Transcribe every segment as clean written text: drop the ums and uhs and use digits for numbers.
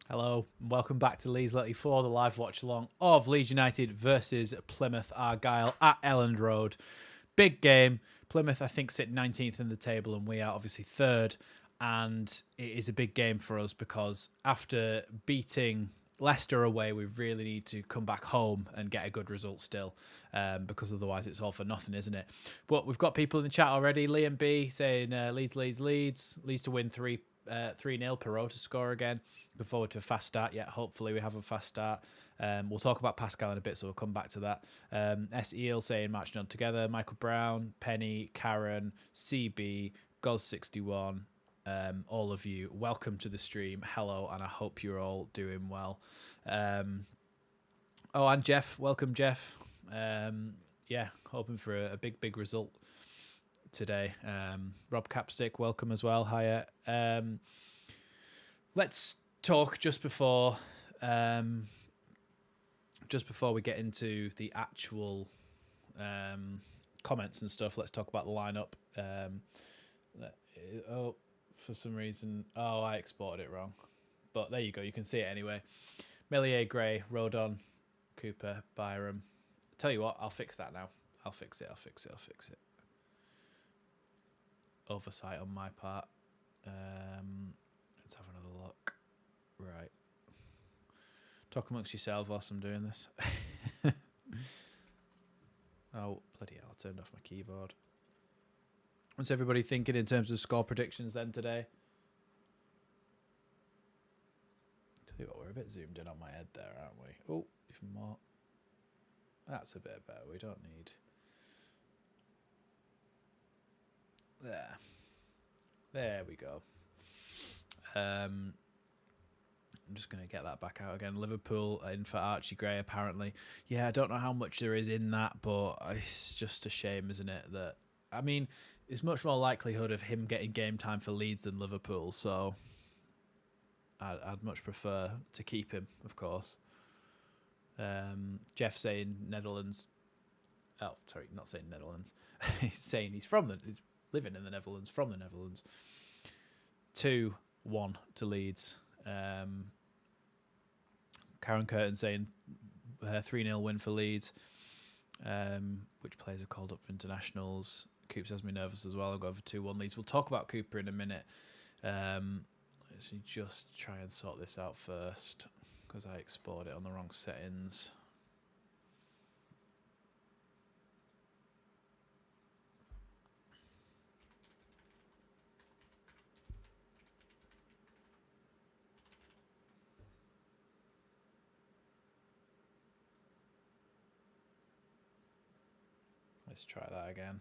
Hello, and welcome back to Leeds Lately for the live watch along of Leeds United versus Plymouth Argyle at Elland Road. Big game. Plymouth, I think, sit 19th in the table, and we are obviously third. And it is a big game for us because after beating Leicester away, we really need to come back home and get a good result still, because otherwise it's all for nothing, isn't it? But we've got people in the chat already. Liam B saying Leeds to win 3-0. Perot to score again. Looking forward to a fast start. Yeah, hopefully we have a fast start. We'll talk about Pascal in a bit, so we'll come back to that. S. Eel saying matching on together. Michael Brown, Penny, Karen, CB, Goz61, all of you, welcome to the stream. Hello, and I hope you're all doing well. And Jeff, welcome, Jeff. Yeah, hoping for a big result today. Rob Capstick, welcome as well. Hiya. Let's talk just before we get into the actual comments and stuff. Let's talk about the lineup. For some reason, I exported it wrong, but there you go. You can see it anyway. Melier, Gray, Rodon, Cooper, Byram. Tell you what, I'll fix that now. I'll fix it. Oversight on my part. Let's have another look. Right. Talk amongst yourselves whilst I'm doing this. Oh, bloody hell, I turned off my keyboard. What's everybody thinking in terms of score predictions then today? Tell you what, we're a bit zoomed in on my head there, aren't we? Oh, even more. That's a bit better. We don't need... There we go. I'm just going to get that back out again. Liverpool in for Archie Gray, apparently. Yeah, I don't know how much there is in that, but it's just a shame, isn't it? That, I mean, it's much more likelihood of him getting game time for Leeds than Liverpool, so I'd much prefer to keep him, of course. Jeff saying Netherlands. Oh, sorry, not saying Netherlands. He's saying he's living in the Netherlands, from the Netherlands. 2-1 to Leeds. Karen Curtin saying 3-0 win for Leeds. Which players are called up for internationals? Coops has me nervous as well. I'll go over 2-1 Leeds. We'll talk about Cooper in a minute. Let's just try and sort this out first because I exported it on the wrong settings. Let's try that again.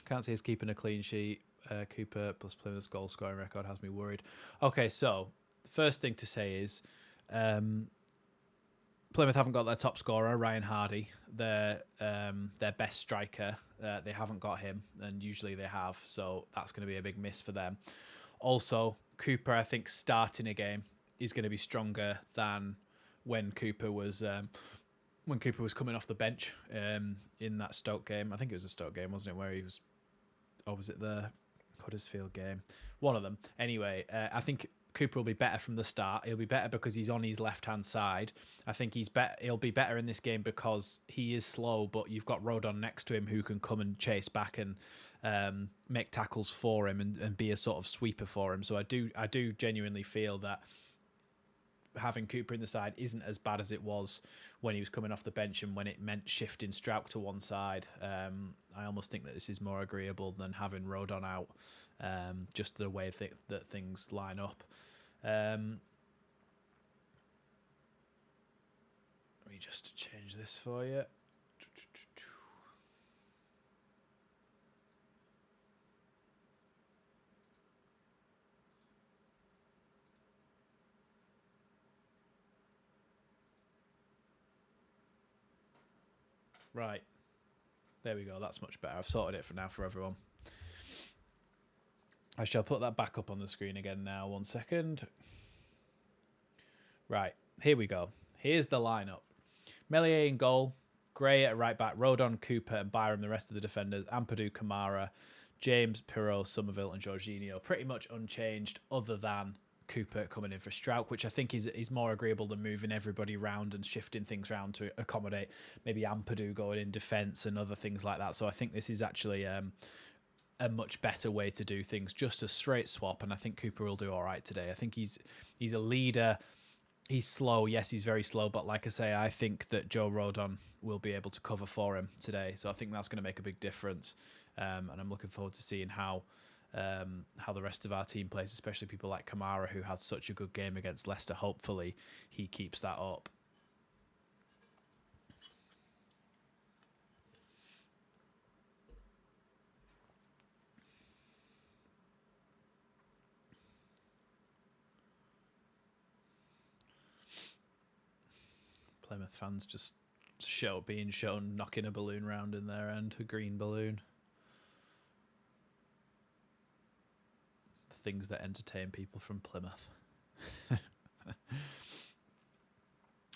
Can't see us keeping a clean sheet. Cooper plus Plymouth's goal scoring record has me worried. Okay, so the first thing to say is Plymouth haven't got their top scorer, Ryan Hardy, their best striker. They haven't got him, and usually they have, so that's going to be a big miss for them. Also, Cooper, I think, starting a game is going to be stronger than when Cooper was coming off the bench in that Stoke game. I think it was a Stoke game, wasn't it, where he was... Or was it the Huddersfield game? One of them. Anyway, I think Cooper will be better from the start. He'll be better because he's on his left-hand side. I think he'll be better in this game because he is slow, but you've got Rodon next to him who can come and chase back and make tackles for him and be a sort of sweeper for him. So I do genuinely feel that having Cooper in the side isn't as bad as it was when he was coming off the bench and when it meant shifting Strauch to one side. I almost think that this is more agreeable than having Rodon out, just the way that things line up. Let me just change this for you. Right. There we go. That's much better. I've sorted it for now for everyone. I shall put that back up on the screen again now. 1 second. Right. Here we go. Here's the lineup. Melier in goal. Gray at right back, Rodon, Cooper and Byram, the rest of the defenders, Ampadu, Kamara, James, Pirro, Somerville and Jorginho. Pretty much unchanged other than Cooper coming in for Strauch, which I think is more agreeable than moving everybody around and shifting things around to accommodate maybe Ampadu going in defence and other things like that. So I think this is actually a much better way to do things, just a straight swap, and I think Cooper will do all right today. I think he's a leader. He's slow, yes, he's very slow, but like I say, I think that Joe Rodon will be able to cover for him today, so I think that's going to make a big difference, and I'm looking forward to seeing how the rest of our team plays, especially people like Kamara, who had such a good game against Leicester. Hopefully he keeps that up. Plymouth fans just being shown knocking a balloon round in their end, a green balloon. The things that entertain people from Plymouth.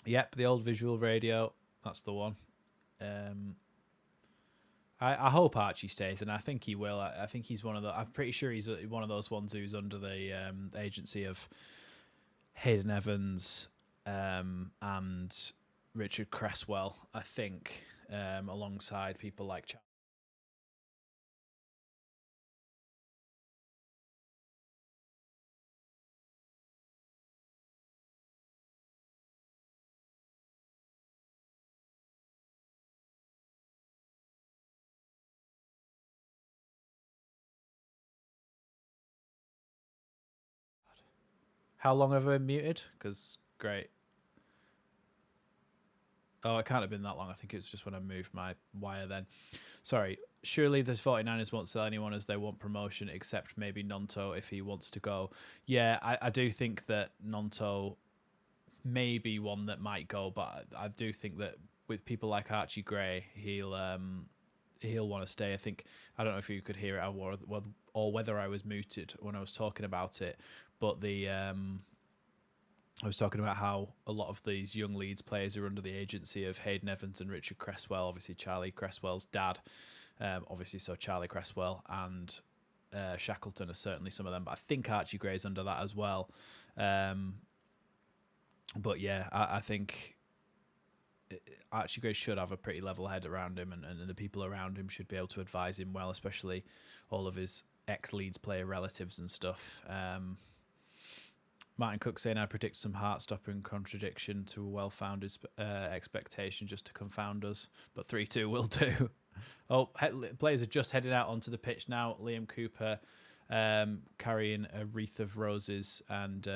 Yep, the old visual radio. That's the one. I hope Archie stays, and I think he will. I think he's one of the. I'm pretty sure he's one of those ones who's under the agency of Hayden Evans and Richard Cresswell, I think, alongside people like How long have I been muted? Because great. Oh, it can't have been that long. I think it was just when I moved my wire then. Sorry. Surely the 49ers won't sell anyone as they want promotion, except maybe Nonto if he wants to go. Yeah, I do think that Nonto may be one that might go, but I do think that with people like Archie Gray, he'll want to stay. I think, I don't know if you could hear it or whether I was muted when I was talking about it, but I was talking about how a lot of these young Leeds players are under the agency of Hayden Evans and Richard Cresswell, obviously Charlie Cresswell's dad, obviously, so Charlie Cresswell and Shackleton are certainly some of them, but I think Archie Gray's under that as well. But yeah, I think Archie Gray should have a pretty level head around him, and the people around him should be able to advise him well, especially all of his ex-Leeds player relatives and stuff. Martin Cook saying, I predict some heart-stopping contradiction to a well-founded expectation just to confound us, but 3-2 will do. Oh, players are just heading out onto the pitch now. Liam Cooper carrying a wreath of roses and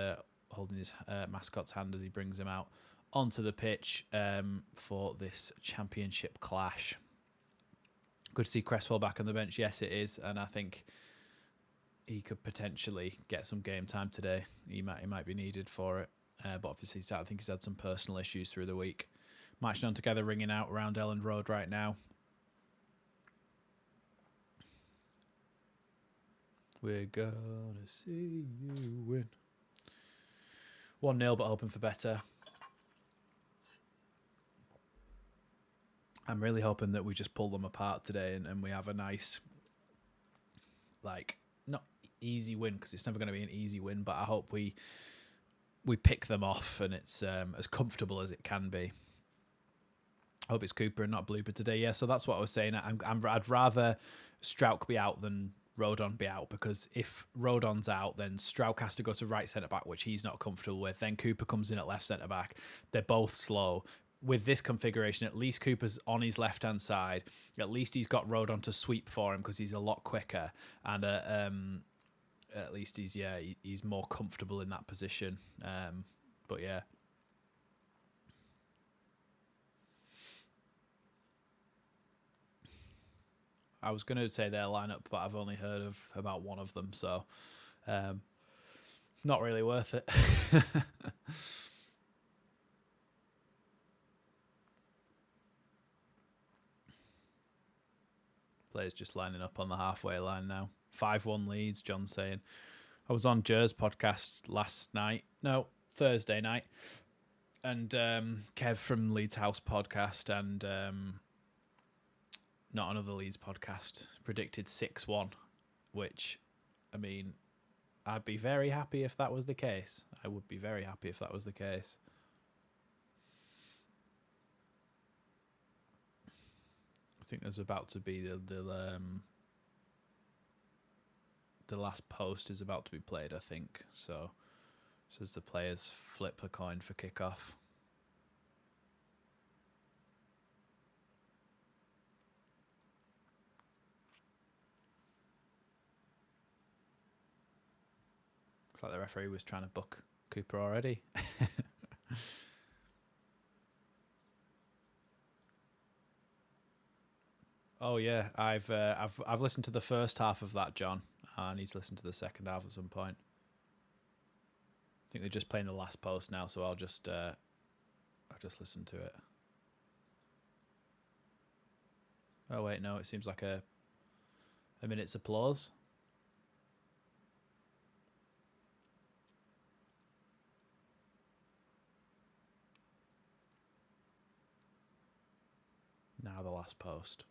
holding his mascot's hand as he brings him out onto the pitch for this championship clash. Good to see Cresswell back on the bench. Yes, it is, and I think he could potentially get some game time today. He might be needed for it, but obviously I think he's had some personal issues through the week. Marching on together, ringing out around Elland Road right now. We're gonna see you win. 1-0, but hoping for better. I'm really hoping that we just pull them apart today and we have a nice, like, not easy win, because it's never going to be an easy win, but I hope we pick them off and it's as comfortable as it can be. I hope it's Cooper and not Blooper today. Yeah, so that's what I was saying. I'd rather Strauch be out than Rodon be out, because if Rodon's out, then Strauch has to go to right centre-back, which he's not comfortable with. Then Cooper comes in at left centre-back. They're both slow. With this configuration, at least Cooper's on his left-hand side. At least he's got Rodon to sweep for him because he's a lot quicker. And at least he's more comfortable in that position. But yeah. I was going to say their lineup, but I've only heard of about one of them, so not really worth it. Players just lining up on the halfway line now. 5-1 Leeds, John's saying. I was on Jer's podcast Thursday night, And Kev from Leeds House podcast and Not Another Leeds podcast predicted 6-1, which, I mean, I'd be very happy if that was the case. I would be very happy if that was the case. I think there's about to be the last post is about to be played, I think. So as the players flip the coin for kickoff. Looks like the referee was trying to book Cooper already. Oh yeah, I've listened to the first half of that, John. I need to listen to the second half at some point. I think they're just playing the last post now, so I'll just listen to it. Oh wait, no, it seems like a minute's applause. Now the last post.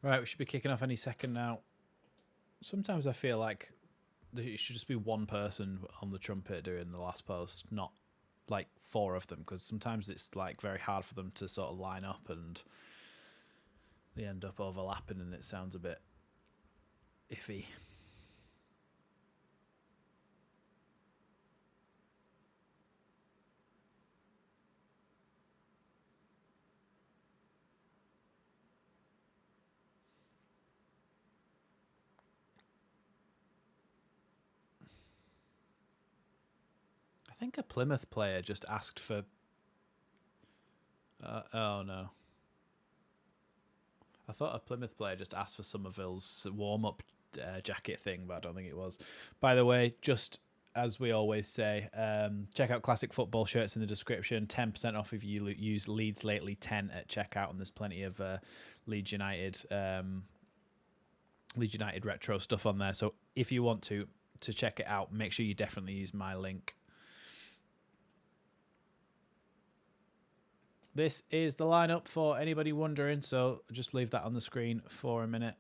Right, we should be kicking off any second now. Sometimes I feel like it should just be one person on the trumpet doing the last post, not like four of them, because sometimes it's like very hard for them to sort of line up and they end up overlapping and it sounds a bit iffy. I think a Plymouth player just asked for... oh no. I thought a Plymouth player just asked for Somerville's warm-up jacket thing, but I don't think it was. By the way, just as we always say, check out Classic Football shirts in the description. 10% off if you use Leeds Lately 10 at checkout, and there's plenty of Leeds United retro stuff on there. So if you want to check it out, make sure you definitely use my link. This is the lineup for anybody wondering, so just leave that on the screen for a minute.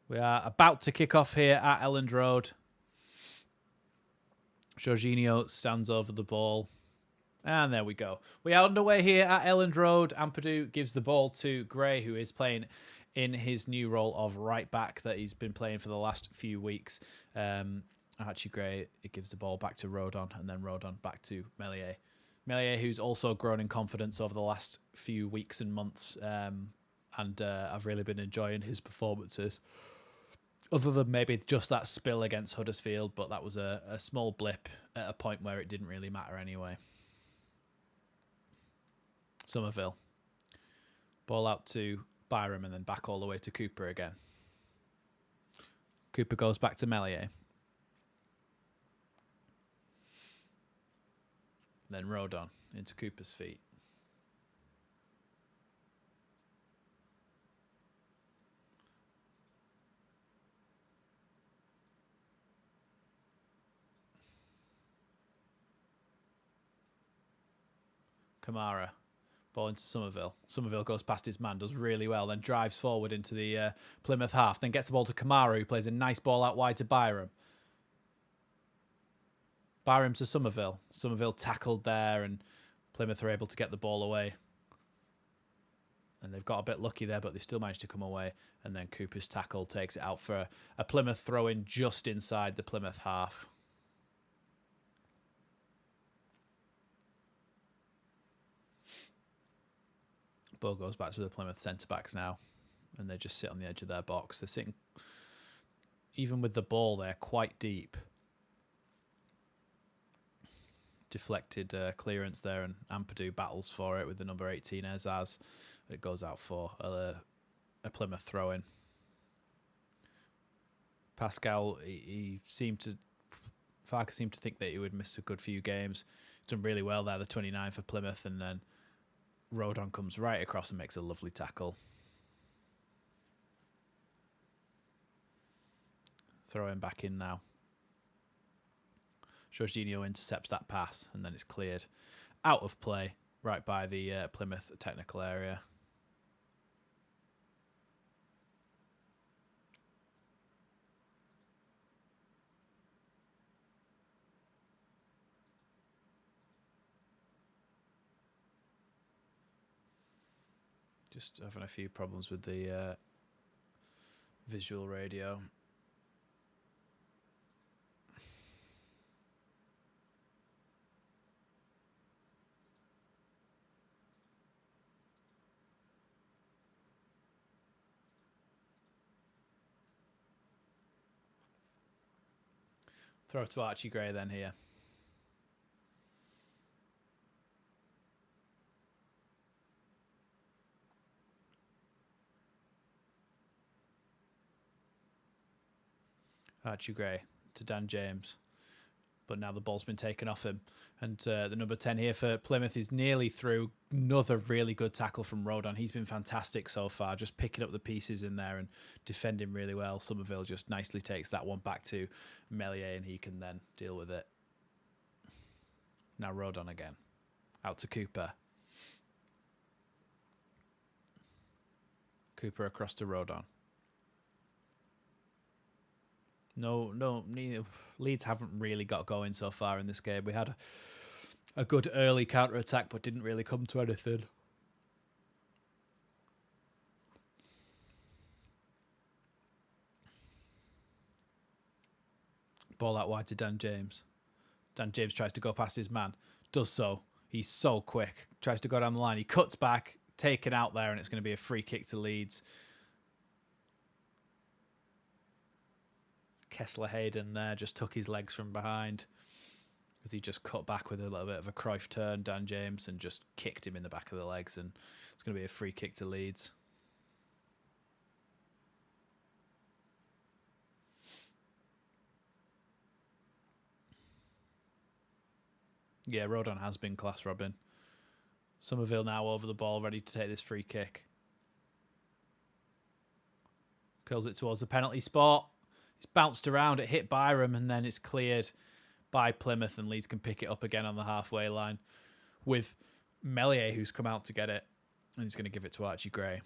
We are about to kick off here at Elland Road. Jorginho stands over the ball. And there we go. We are underway here at Elland Road. Ampadu gives the ball to Gray, who is playing in his new role of right back that he's been playing for the last few weeks. Archie Gray, it gives the ball back to Rodon, and then Rodon back to Meslier. Meslier, who's also grown in confidence over the last few weeks and months, and I've really been enjoying his performances. Other than maybe just that spill against Huddersfield, but that was a small blip at a point where it didn't really matter anyway. Somerville. Ball out to Byram and then back all the way to Cooper again. Cooper goes back to Meslier. Then Rodon into Cooper's feet. Kamara. Ball into Somerville. Somerville goes past his man, does really well, then drives forward into the Plymouth half, then gets the ball to Kamara, who plays a nice ball out wide to Byram. Byram to Somerville. Somerville tackled there, and Plymouth are able to get the ball away. And they've got a bit lucky there, but they still managed to come away. And then Cooper's tackle takes it out for a Plymouth throw-in just inside the Plymouth half. Ball goes back to the Plymouth centre-backs now. And they just sit on the edge of their box. They're sitting, even with the ball, they're quite deep. Deflected clearance there, and Ampadu battles for it with the number 18 Ezaz. It goes out for a Plymouth throw-in. Pascal, Farker seemed to think that he would miss a good few games. Done really well there, the 29 for Plymouth, and then Rodon comes right across and makes a lovely tackle. Throw him back in now. Jorginho intercepts that pass, and then it's cleared out of play right by the Plymouth technical area. Just having a few problems with the visual radio. Throw to Archie Gray then here. Archie Gray to Dan James. But now the ball's been taken off him. And the number 10 here for Plymouth is nearly through. Another really good tackle from Rodon. He's been fantastic so far, just picking up the pieces in there and defending really well. Somerville just nicely takes that one back to Melier, and he can then deal with it. Now Rodon again. Out to Cooper. Cooper across to Rodon. No, Leeds haven't really got going so far in this game. We had a good early counter-attack, but didn't really come to anything. Ball out wide to Dan James. Dan James tries to go past his man. Does so. He's so quick. Tries to go down the line. He cuts back, taken out there, and it's going to be a free kick to Leeds. Kessler Hayden there just took his legs from behind because he just cut back with a little bit of a Cruyff turn, Dan James, and just kicked him in the back of the legs, and it's going to be a free kick to Leeds. Yeah, Rodon has been class, Robin. Somerville now over the ball, ready to take this free kick. Curls it towards the penalty spot. It's bounced around, it hit Byram, and then it's cleared by Plymouth, and Leeds can pick it up again on the halfway line with Melier, who's come out to get it, and he's going to give it to Archie Gray.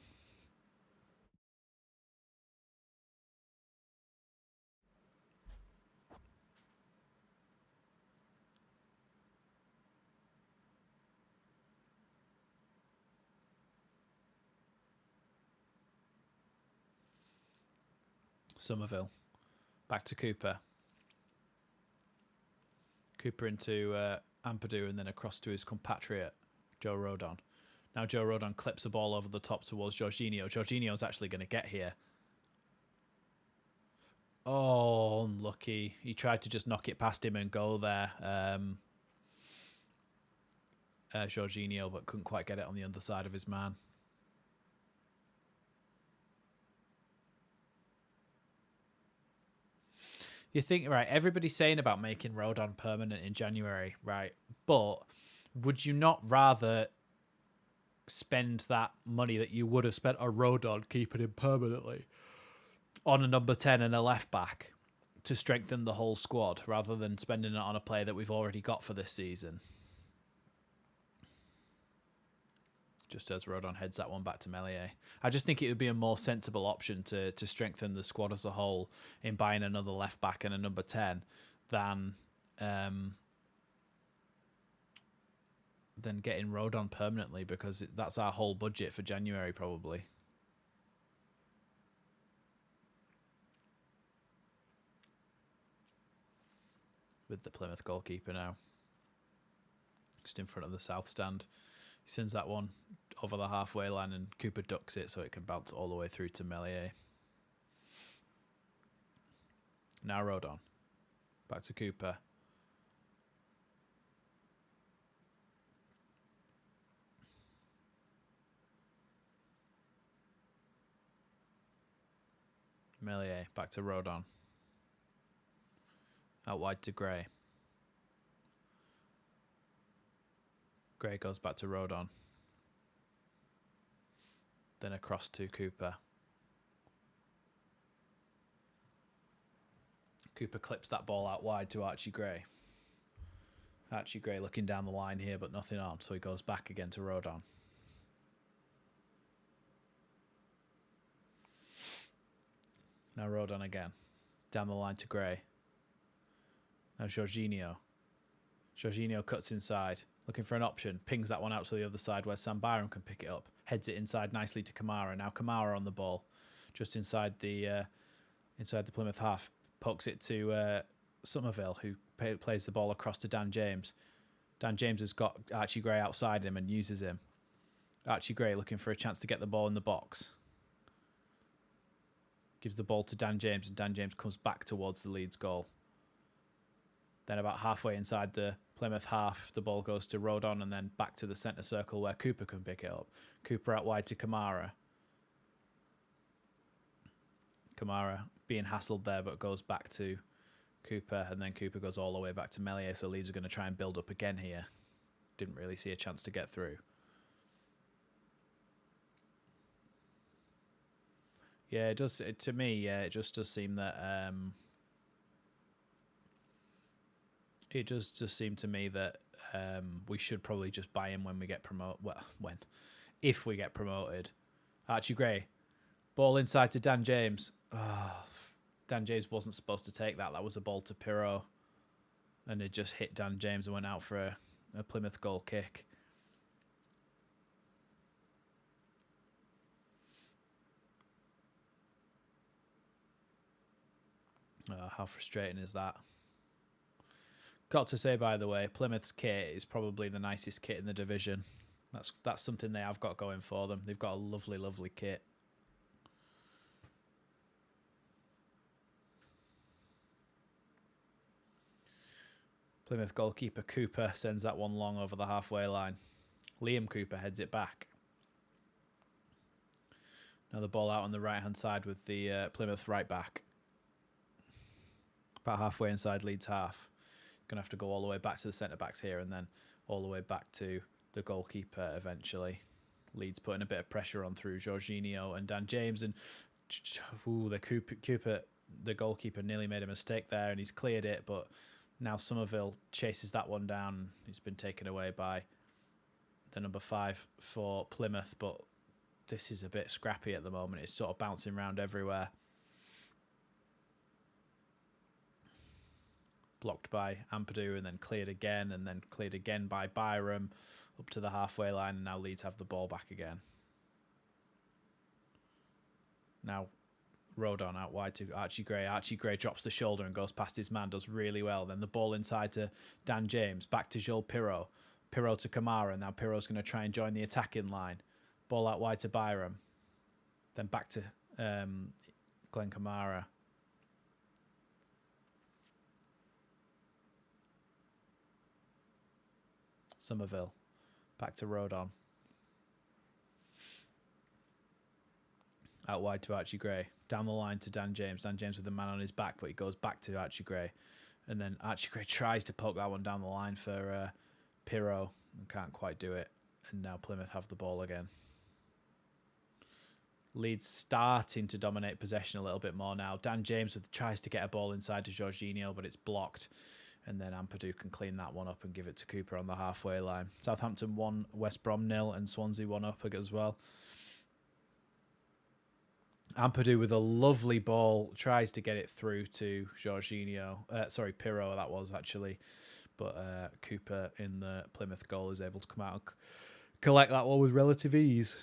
Somerville. Back to Cooper. Cooper into Ampadu, and then across to his compatriot, Joe Rodon. Now Joe Rodon clips a ball over the top towards Jorginho. Jorginho's actually going to get here. Oh, unlucky. He tried to just knock it past him and go there. Jorginho, but couldn't quite get it on the underside of his man. You think, right, everybody's saying about making Rodon permanent in January, right? But would you not rather spend that money that you would have spent on Rodon, keeping him permanently, on a number 10 and a left back to strengthen the whole squad, rather than spending it on a player that we've already got for this season? just as Rodon heads that one back to Melier. I just think it would be a more sensible option to strengthen the squad as a whole in buying another left back and a number 10 than getting Rodon permanently, because that's our whole budget for January probably. With the Plymouth goalkeeper now just in front of the south stand. He sends that one over the halfway line and Cooper ducks it so it can bounce all the way through to Melier. Now Rodon. Back to Cooper. Melier. Back to Rodon. Out wide to Gray. Gray goes back to Rodon. Then across to Cooper. Cooper clips that ball out wide to Archie Gray. Archie Gray looking down the line here, but nothing on, so he goes back again to Rodon. Now Rodon again. Down the line to Gray. Now Jorginho. Jorginho cuts inside, looking for an option. Pings that one out to the other side where Sam Byram can pick it up. Heads it inside nicely to Kamara. Now Kamara on the ball, just inside the Plymouth half. Pokes it to Somerville, who plays the ball across to Dan James. Dan James has got Archie Gray outside him and uses him. Archie Gray looking for a chance to get the ball in the box. Gives the ball to Dan James, and Dan James comes back towards the Leeds goal. Then about halfway inside the Plymouth half, the ball goes to Rodon and then back to the centre circle where Cooper can pick it up. Cooper out wide to Kamara. Kamara being hassled there, but goes back to Cooper, and then Cooper goes all the way back to Melier, so Leeds are going to try and build up again here. Didn't really see a chance to get through. Yeah, it does. To me, it just does seem that... It does just seem to me that we should probably just buy him when we get promoted. Well, if we get promoted. Archie Gray. Ball inside to Dan James. Oh, Dan James wasn't supposed to take that. That was a ball to Pirro. And it just hit Dan James and went out for a Plymouth goal kick. How frustrating is that? Got to say, by the way, Plymouth's kit is probably the nicest kit in the division. That's something they have got going for them. They've got a lovely, lovely kit. Plymouth goalkeeper Cooper sends that one long over the halfway line. Liam Cooper heads it back. Now the ball out on the right-hand side with the Plymouth right back. About halfway inside Leeds half. Going to have to go all the way back to the centre-backs here and then all the way back to the goalkeeper eventually. Leeds putting a bit of pressure on through Jorginho and Dan James. And the Cooper, the goalkeeper, nearly made a mistake there and he's cleared it, but now Somerville chases that one down. It's been taken away by the number 5 for Plymouth, but this is a bit scrappy at the moment. It's sort of bouncing around everywhere. Blocked by Ampadu and then cleared again by Byram up to the halfway line, and now Leeds have the ball back again. Now Rodon out wide to Archie Gray. Archie Gray drops the shoulder and goes past his man, does really well. Then the ball inside to Dan James, back to Joel Pirro. Pirro to Kamara. Now Pirro's going to try and join the attacking line. Ball out wide to Byram. Then back to Glenn Kamara. Somerville. Back to Rodon. Out wide to Archie Gray. Down the line to Dan James. Dan James with the man on his back, but he goes back to Archie Gray. And then Archie Gray tries to poke that one down the line for Pirro and can't quite do it. And now Plymouth have the ball again. Leeds starting to dominate possession a little bit more now. Dan James tries to get a ball inside to Jorginho, but it's blocked. And then Ampadu can clean that one up and give it to Cooper on the halfway line. Southampton 1, West Brom 0, and Swansea 1 up as well. Ampadu with a lovely ball, tries to get it through to Jorginho. Pirro that was actually. But Cooper in the Plymouth goal is able to come out and collect that one with relative ease.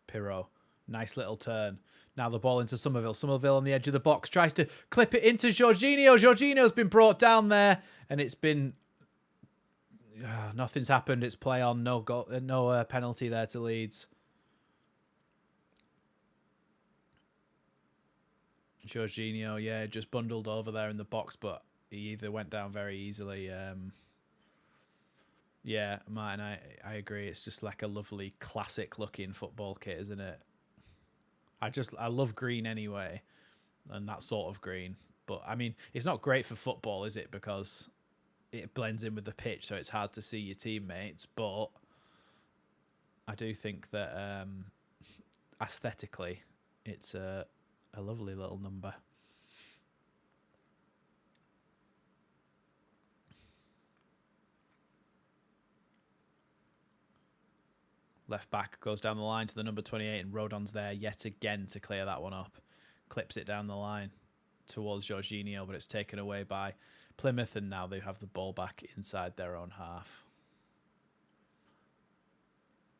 Pirro, nice little turn. Now the ball into Somerville. Somerville on the edge of the box. Tries to clip it into Jorginho. Jorginho's been brought down there. And it's been... nothing's happened. It's play on. No goal, no penalty there to Leeds. Jorginho, yeah, just bundled over there in the box, but he either went down very easily. Yeah, Martin, I agree. It's just like a lovely classic looking football kit, isn't it? I love green anyway, and that sort of green. But I mean, it's not great for football, is it? Because it blends in with the pitch, so it's hard to see your teammates. But I do think that aesthetically, it's a lovely little number. Left back goes down the line to the number 28, and Rodon's there yet again to clear that one up. Clips it down the line towards Jorginho, but it's taken away by Plymouth, and now they have the ball back inside their own half.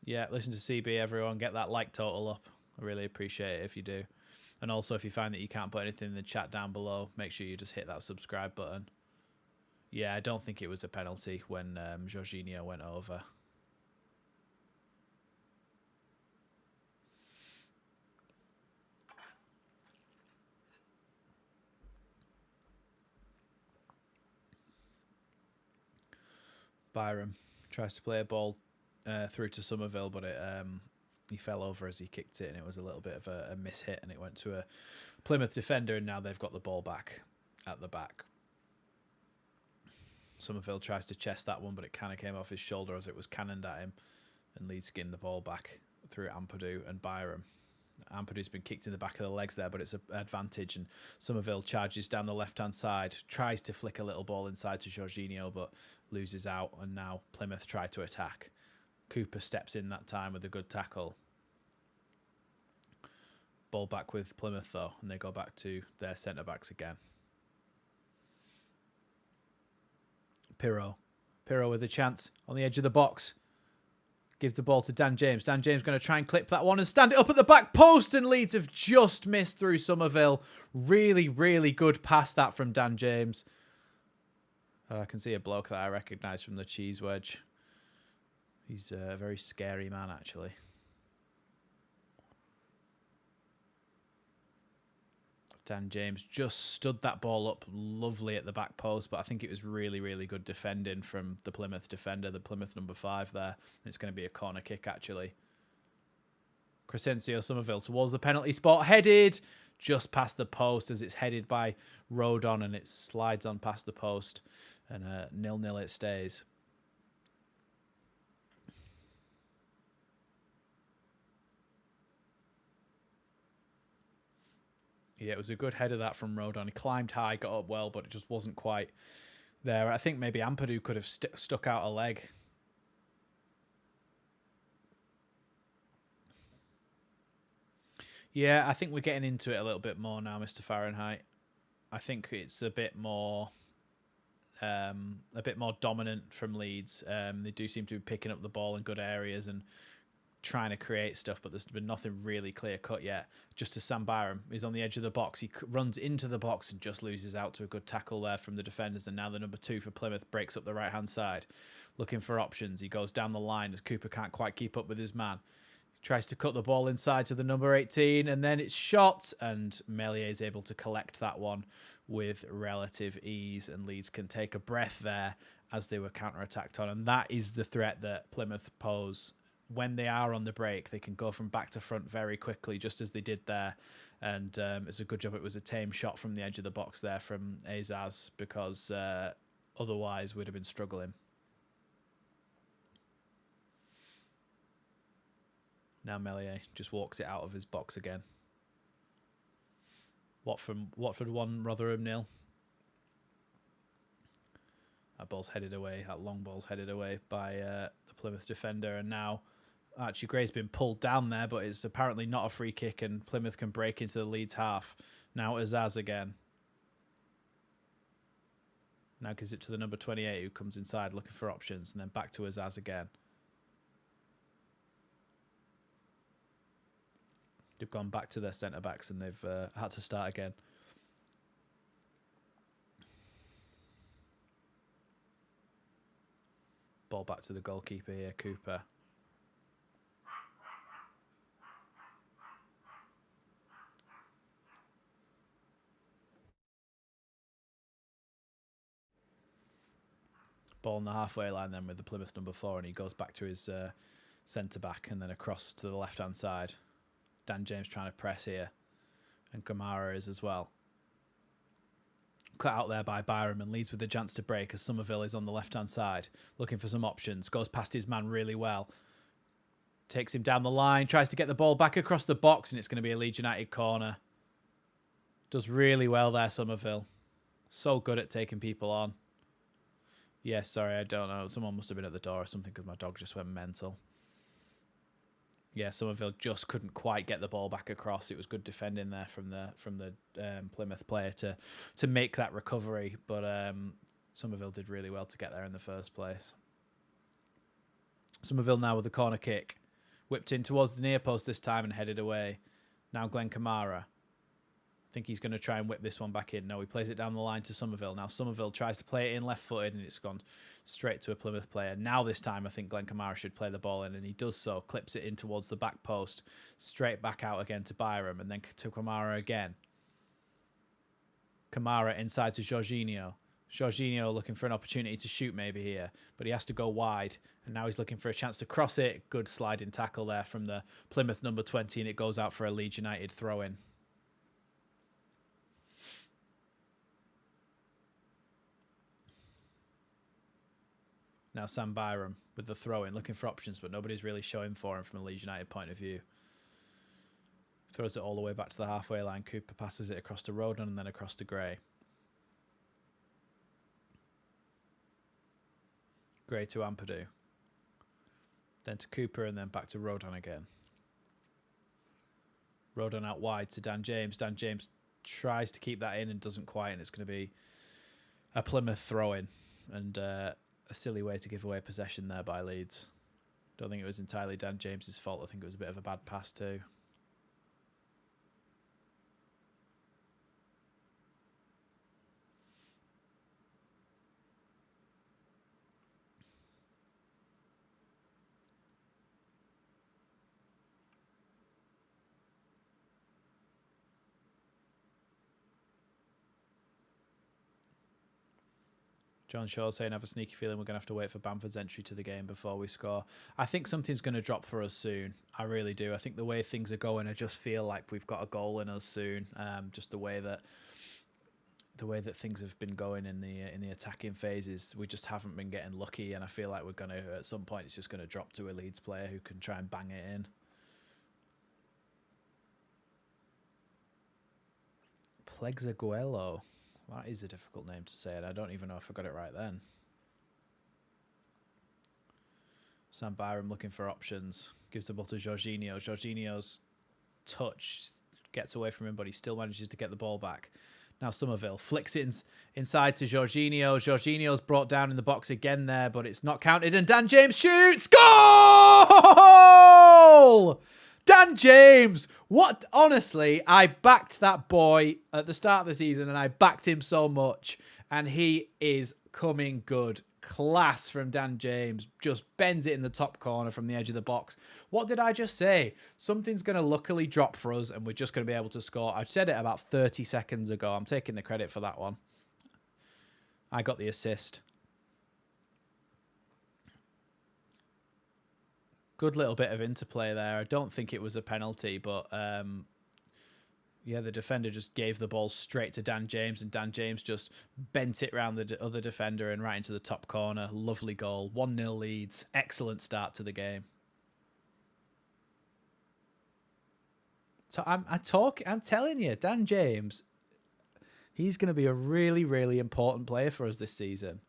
Yeah, listen to CB, everyone. Get that like total up. I really appreciate it if you do. And also, if you find that you can't put anything in the chat down below, make sure you just hit that subscribe button. Yeah, I don't think it was a penalty when Jorginho went over. Byram tries to play a ball through to Somerville, but he fell over as he kicked it, and it was a little bit of a miss hit, and it went to a Plymouth defender, and now they've got the ball back at the back. Somerville tries to chest that one, but it kind of came off his shoulder as it was cannoned at him, and Leeds skinned the ball back through Ampadu and Byram. Ampadu's been kicked in the back of the legs there, but it's an advantage, and Somerville charges down the left-hand side, tries to flick a little ball inside to Jorginho, but loses out, and now Plymouth try to attack. Cooper steps in that time with a good tackle. Ball back with Plymouth, though, and they go back to their centre-backs again. Pirro with a chance on the edge of the box. Gives the ball to Dan James. Dan James going to try and clip that one and stand it up at the back post, and Leeds have just missed through Somerville. Really, really good pass that from Dan James. I can see a bloke that I recognise from the cheese wedge. He's a very scary man, actually. Dan James just stood that ball up lovely at the back post, but I think it was really, really good defending from the Plymouth defender, the Plymouth number 5 there. It's going to be a corner kick, actually. Crescencio Somerville towards the penalty spot, headed just past the post as it's headed by Rodon, and it slides on past the post, and 0-0 it stays. Yeah, it was a good header that from Rodon. He climbed high, got up well, but it just wasn't quite there. I think maybe Ampadu could have stuck out a leg. Yeah, I think we're getting into it a little bit more now, Mr. Fahrenheit. I think it's a bit more dominant from Leeds. They do seem to be picking up the ball in good areas and trying to create stuff, but there's been nothing really clear cut yet. Just as Sam Byram is on the edge of the box, he runs into the box and just loses out to a good tackle there from the defenders, and now the number 2 for Plymouth breaks up the right hand side looking for options. He goes down the line as Cooper can't quite keep up with his man. He tries to cut the ball inside to the number 18, and then it's shot, and Meslier is able to collect that one with relative ease, and Leeds can take a breath there as they were counter-attacked on, and that is the threat that Plymouth pose. When they are on the break, they can go from back to front very quickly, just as they did there. And it's a good job it was a tame shot from the edge of the box there from Azaz, because otherwise we'd have been struggling. Now Meslier just walks it out of his box again. Watford 1, Rotherham 0. That ball's headed away. That long ball's headed away by the Plymouth defender. And now Archie Gray's been pulled down there, but it's apparently not a free kick, and Plymouth can break into the Leeds half. Now Azaz again. Now gives it to the number 28 who comes inside looking for options, and then back to Azaz again. They've gone back to their centre-backs and they've had to start again. Ball back to the goalkeeper here, Cooper. Ball on the halfway line then with the Plymouth number 4, and he goes back to his centre-back and then across to the left-hand side. Dan James trying to press here, and Kamara is as well. Cut out there by Byram, and Leeds with the chance to break as Somerville is on the left-hand side, looking for some options. Goes past his man really well. Takes him down the line, tries to get the ball back across the box, and it's going to be a Leeds United corner. Does really well there, Somerville. So good at taking people on. Yes, sorry, I don't know. Someone must have been at the door or something because my dog just went mental. Yeah, Somerville just couldn't quite get the ball back across. It was good defending there from the Plymouth player to make that recovery, but Somerville did really well to get there in the first place. Somerville now with the corner kick, whipped in towards the near post this time and headed away. Now Glenn Kamara. I think he's going to try and whip this one back in. No, he plays it down the line to Somerville. Now Somerville tries to play it in left-footed, and it's gone straight to a Plymouth player. Now this time I think Glenn Kamara should play the ball in, and he does so. Clips it in towards the back post. Straight back out again to Byram, and then to Kamara again. Kamara inside to Jorginho. Jorginho looking for an opportunity to shoot maybe here, but he has to go wide, and now he's looking for a chance to cross it. Good sliding tackle there from the Plymouth number 20, and it goes out for a Leeds United throw-in. Now Sam Byram with the throw-in, looking for options, but nobody's really showing for him from a Leeds United point of view. Throws it all the way back to the halfway line. Cooper passes it across to Rodon and then across to Gray. Gray to Ampadu. Then to Cooper and then back to Rodon again. Rodon out wide to Dan James. Dan James tries to keep that in and doesn't quite, and it's going to be a Plymouth throw-in. And a silly way to give away possession there by Leeds. Don't think it was entirely Dan James's fault. I think it was a bit of a bad pass too. John Shaw saying, I have a sneaky feeling we're going to have to wait for Bamford's entry to the game before we score. I think something's going to drop for us soon. I really do. I think the way things are going, I just feel like we've got a goal in us soon. Just the way that things have been going in the attacking phases, we just haven't been getting lucky, and I feel like we're going to, at some point, it's just going to drop to a Leeds player who can try and bang it in. Plexaguelo. That is a difficult name to say, and I don't even know if I got it right then. Sam Byram looking for options. Gives the ball to Jorginho. Jorginho's touch gets away from him, but he still manages to get the ball back. Now Somerville flicks it inside to Jorginho. Jorginho's brought down in the box again there, but it's not counted. And Dan James shoots. Goal! Dan James! What? Honestly, I backed that boy at the start of the season, and I backed him so much. And he is coming good. Class from Dan James. Just bends it in the top corner from the edge of the box. What did I just say? Something's going to luckily drop for us, and we're just going to be able to score. I said it about 30 seconds ago. I'm taking the credit for that one. I got the assist. Good little bit of interplay there. I don't think it was a penalty, but yeah, the defender just gave the ball straight to Dan James, and Dan James just bent it around the other defender and right into the top corner. Lovely goal. 1-0 Leeds. Excellent start to the game. So I'm telling you, Dan James, he's going to be a really, really important player for us this season.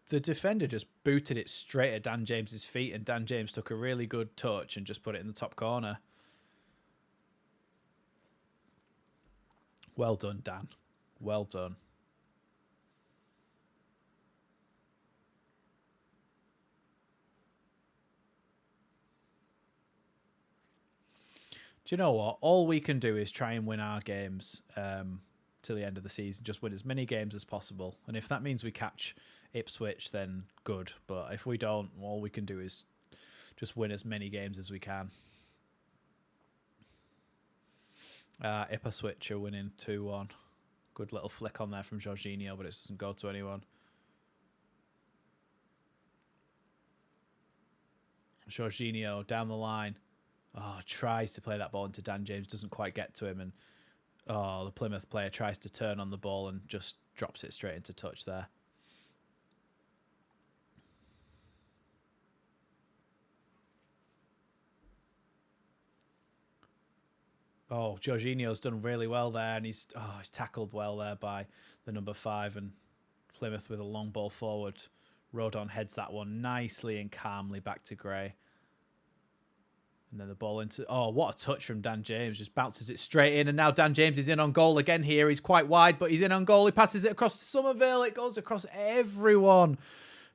The defender just booted it straight at Dan James's feet, and Dan James took a really good touch and just put it in the top corner. Well done, Dan. Well done. Do you know what? All we can do is try and win our games to the end of the season. Just win as many games as possible. And if that means we catch Ipswich, then good. But if we don't, all we can do is just win as many games as we can. Ipswich are winning 2-1. Good little flick on there from Jorginho, but it doesn't go to anyone. Jorginho down the line. Oh, tries to play that ball into Dan James, doesn't quite get to him, and the Plymouth player tries to turn on the ball and just drops it straight into touch there. Oh, Jorginho's done really well there, and he's tackled well there by the number 5, and Plymouth with a long ball forward. Rodon heads that one nicely and calmly back to Gray. And then the ball into... Oh, what a touch from Dan James. Just bounces it straight in. And now Dan James is in on goal again here. He's quite wide, but he's in on goal. He passes it across to Somerville. It goes across everyone.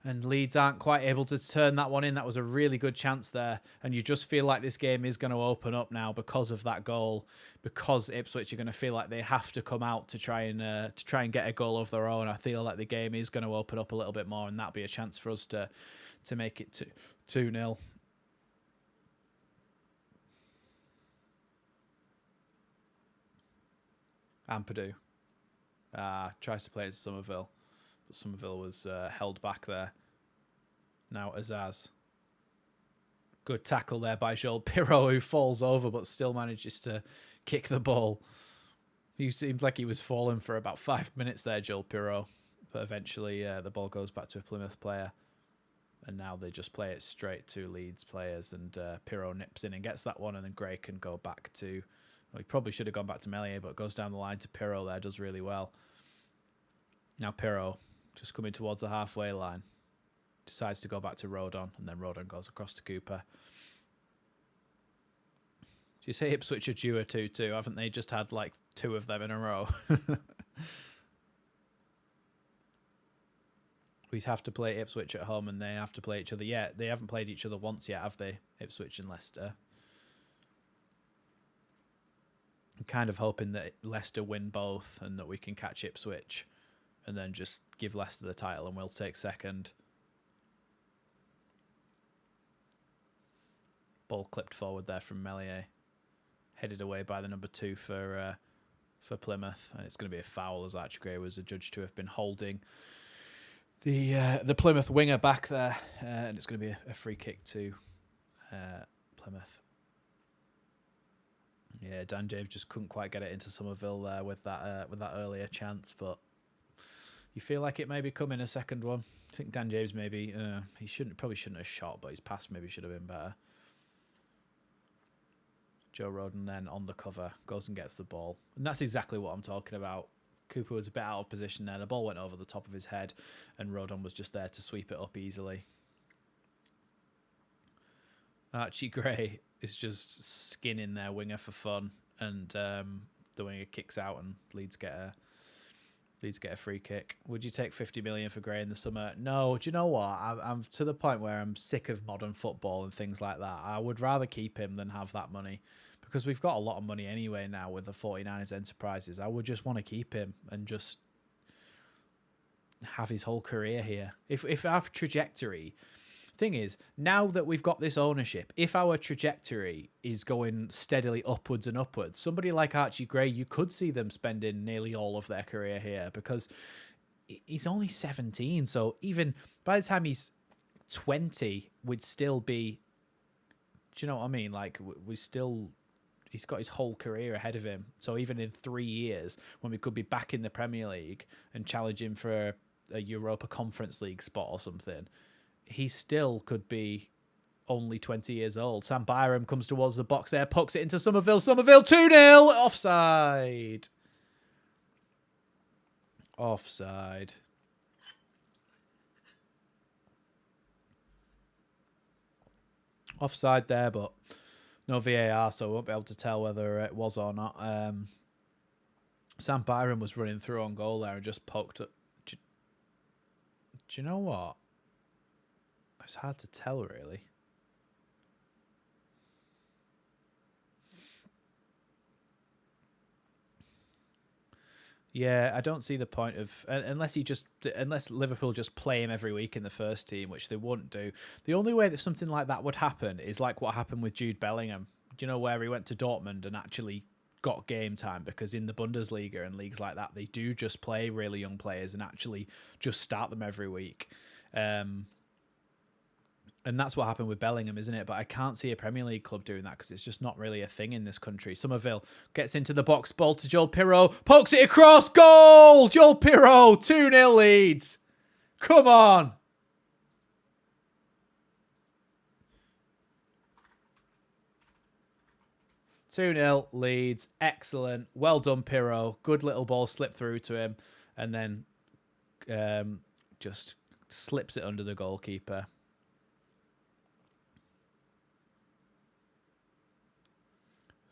And Leeds aren't quite able to turn that one in. That was a really good chance there. And you just feel like this game is going to open up now because of that goal. Because Ipswich are going to feel like they have to come out to try and get a goal of their own. I feel like the game is going to open up a little bit more, and that'll be a chance for us to make it 2-0. Ampadu tries to play into Somerville, but Somerville was held back there. Now Azaz. Good tackle there by Joel Pirot, who falls over but still manages to kick the ball. He seemed like he was falling for about 5 minutes there, Joel Pirot. But eventually the ball goes back to a Plymouth player. And now they just play it straight to Leeds players. And Pirot nips in and gets that one. And then Gray can go back to... Well, he probably should have gone back to Meslier, but goes down the line to Pirot there. Does really well. Now Pirot just coming towards the halfway line. Decides to go back to Rodon. And then Rodon goes across to Cooper. Do you say Ipswich are due a 2-2? Haven't they just had like 2 of them in a row? We'd have to play Ipswich at home and they have to play each other. Yeah, they haven't played each other once yet, have they? Ipswich and Leicester. I'm kind of hoping that Leicester win both and that we can catch Ipswich and then just give Leicester the title and we'll take second. Ball clipped forward there from Meslier. Headed away by the number 2 for Plymouth. And it's going to be a foul, as Archie Gray was adjudged to have been holding the Plymouth winger back there. And it's going to be a free kick to Plymouth. Yeah, Dan James just couldn't quite get it into Somerville there with that earlier chance, but you feel like it may be coming a second one. I think Dan James maybe probably shouldn't have shot, but his pass maybe should have been better. Joe Rodon then on the cover goes and gets the ball, and that's exactly what I'm talking about. Cooper was a bit out of position there. The ball went over the top of his head, and Rodon was just there to sweep it up easily. Archie Gray is just skinning their winger for fun, and the winger kicks out, and Leeds get a free kick. Would you take 50 million for Gray in the summer? No. Do you know what? I'm to the point where I'm sick of modern football and things like that. I would rather keep him than have that money, because we've got a lot of money anyway now with the 49ers Enterprises. I would just want to keep him and just have his whole career here. If our trajectory... Thing is, now that we've got this ownership, if our trajectory is going steadily upwards and upwards, somebody like Archie Gray, you could see them spending nearly all of their career here, because he's only 17. So even by the time he's 20, we'd still be... Do you know what I mean? Like, we still he's got his whole career ahead of him. So even in 3 years, when we could be back in the Premier League and challenging for a Europa Conference League spot or something, he still could be only 20 years old. Sam Byram comes towards the box there, pokes it into Somerville. Somerville 2-0, offside. Offside. Offside there, but no VAR, so I won't be able to tell whether it was or not. Sam Byram was running through on goal there and just poked it. Do you know what? It's hard to tell, really. Yeah, I don't see the point of unless Liverpool just play him every week in the first team, which they wouldn't do. The only way that something like that would happen is like what happened with Jude Bellingham. Do you know, where he went to Dortmund and actually got game time? Because in the Bundesliga and leagues like that, they do just play really young players and actually just start them every week. And that's what happened with Bellingham, isn't it? But I can't see a Premier League club doing that because it's just not really a thing in this country. Somerville gets into the box, ball to Joel Pirro, pokes it across, goal! Joel Pirro, 2-0 Leeds. Come on. (2-0) Leeds. Excellent. Well done, Pirro. Good little ball slipped through to him and then just slips it under the goalkeeper.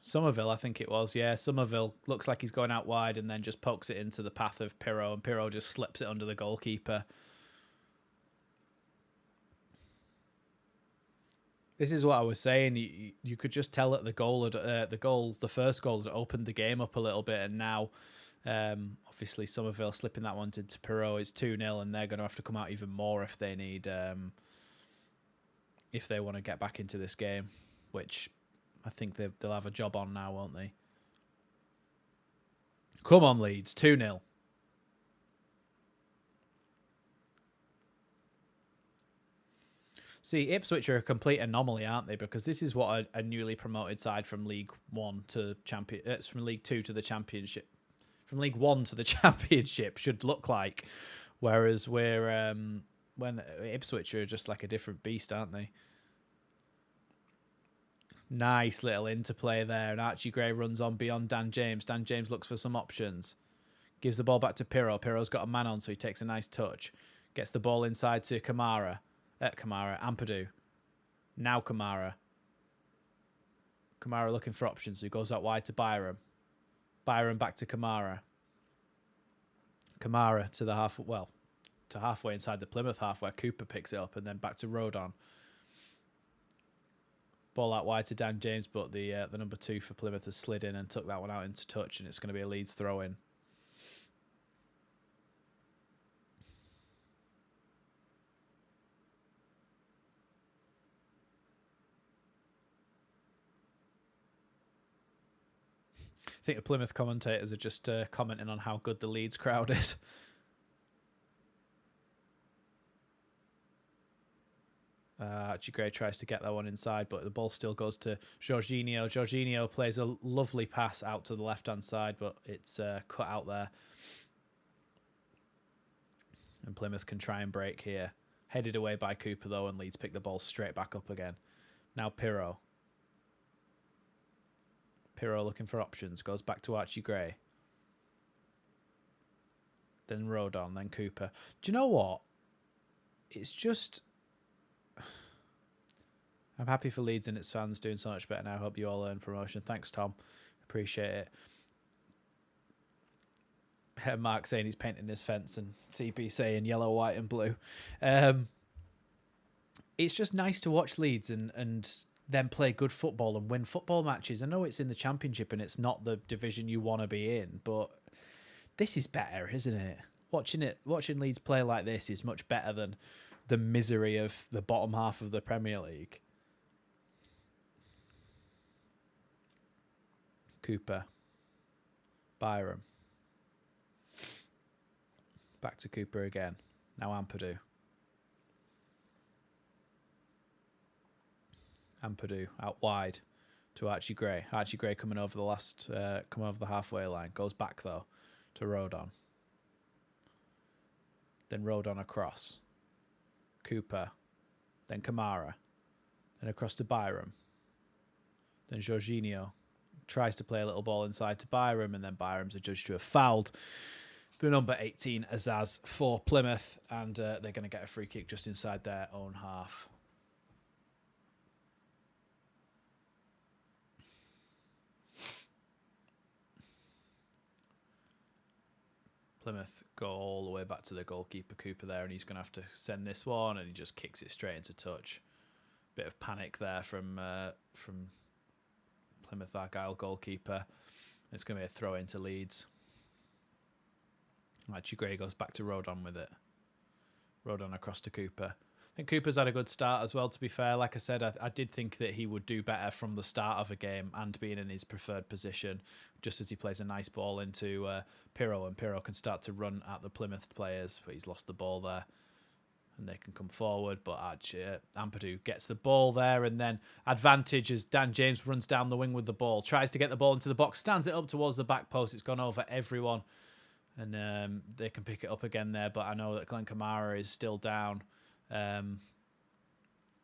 Somerville, I think it was. Yeah, Somerville looks like he's going out wide and then just pokes it into the path of Pirro, and Pirro just slips it under the goalkeeper. This is what I was saying. You could just tell that the first goal had opened the game up a little bit, and now, obviously, Somerville slipping that one into Pirro is 2-0, and they're going to have to come out even more if they need, if they want to get back into this game, which I think they'll have a job on now, won't they? Come on, Leeds, 2-0. See, Ipswich are a complete anomaly, aren't they? Because this is what a newly promoted side from League One to it's from League Two to the Championship, from League One to the Championship should look like. Whereas when Ipswich are just like a different beast, aren't they? Nice little interplay there, and Archie Gray runs on beyond Dan James. Dan James looks for some options. Gives the ball back to Pirro. Pirro's got a man on, so he takes a nice touch. Gets the ball inside to Ampadu. Now Kamara. Kamara looking for options, so he goes out wide to Byram. Byram back to Kamara. Kamara to the halfway inside the Plymouth half, where Cooper picks it up, and then back to Rodon. Ball out wide to Dan James, but the number 2 for Plymouth has slid in and took that one out into touch, and it's going to be a Leeds throw-in. I think the Plymouth commentators are just commenting on how good the Leeds crowd is. Archie Gray tries to get that one inside, but the ball still goes to Jorginho. Jorginho plays a lovely pass out to the left-hand side, but it's cut out there. And Plymouth can try and break here. Headed away by Cooper, though, and Leeds pick the ball straight back up again. Now Pirro. Pirro looking for options. Goes back to Archie Gray. Then Rodon, then Cooper. Do you know what? It's just... I'm happy for Leeds and its fans doing so much better now. I hope you all earn promotion. Thanks, Tom. Appreciate it. Mark saying he's painting his fence, and CP saying yellow, white and blue. It's just nice to watch Leeds and then play good football and win football matches. I know it's in the Championship and it's not the division you want to be in, but this is better, isn't it? Watching Leeds play like this is much better than the misery of the bottom half of the Premier League. Cooper. Byram. Back to Cooper again. Now Ampadu. Ampadu out wide to Archie Gray. Archie Gray coming over the halfway line. Goes back though to Rodon. Then Rodon across. Cooper. Then Kamara. Then across to Byram. Then Jorginho tries to play a little ball inside to Byram, and then Byram's adjudged to have fouled the number 18 Azaz for Plymouth, and they're going to get a free kick just inside their own half. Plymouth go all the way back to the goalkeeper Cooper there, and he's going to have to send this one, and he just kicks it straight into touch. Bit of panic there from Plymouth Argyle goalkeeper. It's going to be a throw into Leeds. Archie Gray goes back to Rodon with it. Rodon across to Cooper. I think Cooper's had a good start as well, to be fair. Like I said, I did think that he would do better from the start of a game and being in his preferred position, just as he plays a nice ball into Pirro, and Pirro can start to run at the Plymouth players, but he's lost the ball there. And they can come forward, but Ampadu gets the ball there, and then advantage as Dan James runs down the wing with the ball, tries to get the ball into the box, stands it up towards the back post. It's gone over everyone, and they can pick it up again there, but I know that Glenn Kamara is still down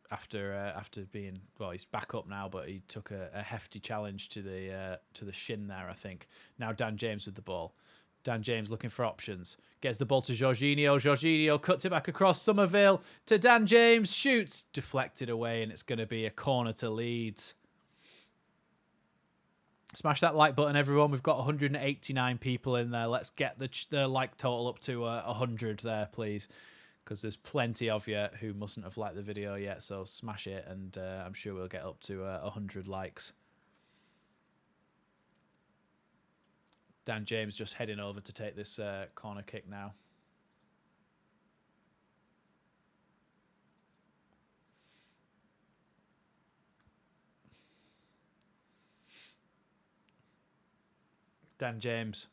after being, well, he's back up now, but he took a hefty challenge to the shin there, I think. Now Dan James with the ball. Dan James looking for options. Gets the ball to Jorginho. Jorginho cuts it back across Somerville to Dan James. Shoots. Deflected away, and it's going to be a corner to Leeds. Smash that like button, everyone. We've got 189 people in there. Let's get the like total up to 100 there, please. Because there's plenty of you who mustn't have liked the video yet. So smash it, and I'm sure we'll get up to 100 likes. Dan James just heading over to take this corner kick now. Dan James.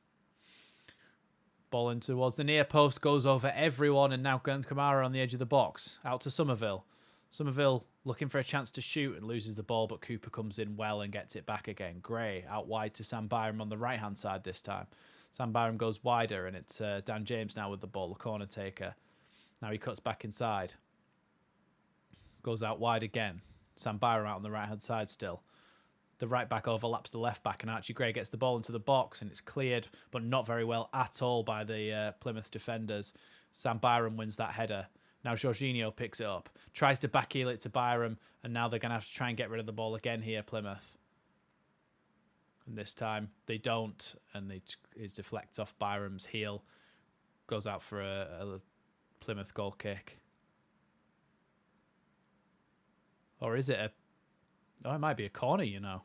Ball in towards the near post, goes over everyone, and now Kamara on the edge of the box. Out to Somerville. Somerville looking for a chance to shoot and loses the ball, but Cooper comes in well and gets it back again. Gray out wide to Sam Byram on the right-hand side this time. Sam Byram goes wider, and it's Dan James now with the ball, the corner taker. Now he cuts back inside. Goes out wide again. Sam Byram out on the right-hand side still. The right back overlaps the left back, and Archie Gray gets the ball into the box, and it's cleared, but not very well at all by the Plymouth defenders. Sam Byram wins that header. Now Jorginho picks it up, tries to backheel it to Byram, and now they're going to have to try and get rid of the ball again here, Plymouth. And this time they don't, and it deflects off Byram's heel. Goes out for a Plymouth goal kick. Or is it oh, it might be a corner, you know.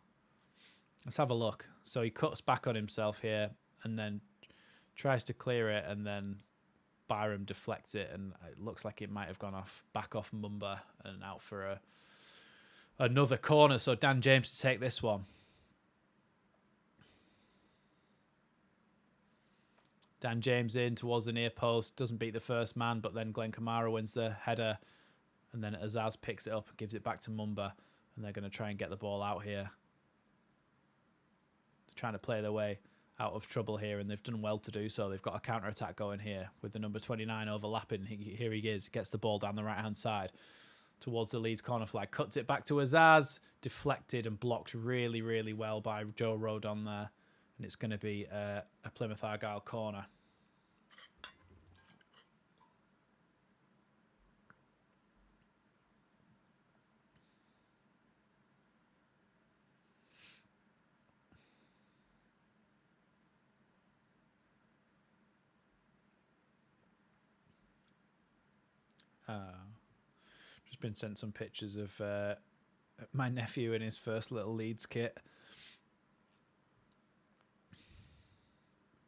Let's have a look. So he cuts back on himself here and then tries to clear it, and then Byram deflects it, and it looks like it might have gone back off Mumba and out for another corner. So Dan James to take this one. Dan James in towards the near post, doesn't beat the first man, but then Glenn Kamara wins the header, and then Azaz picks it up and gives it back to Mumba, and they're going to try and get the ball out here. They're trying to play their way out of trouble here, and they've done well to do so. They've got a counter-attack going here with the number 29 overlapping. Here he is, gets the ball down the right-hand side towards the Leeds corner flag, cuts it back to Azaz, deflected and blocked really, really well by Joe Rodon there, and it's going to be a Plymouth Argyle corner. Just been sent some pictures of my nephew in his first little Leeds kit.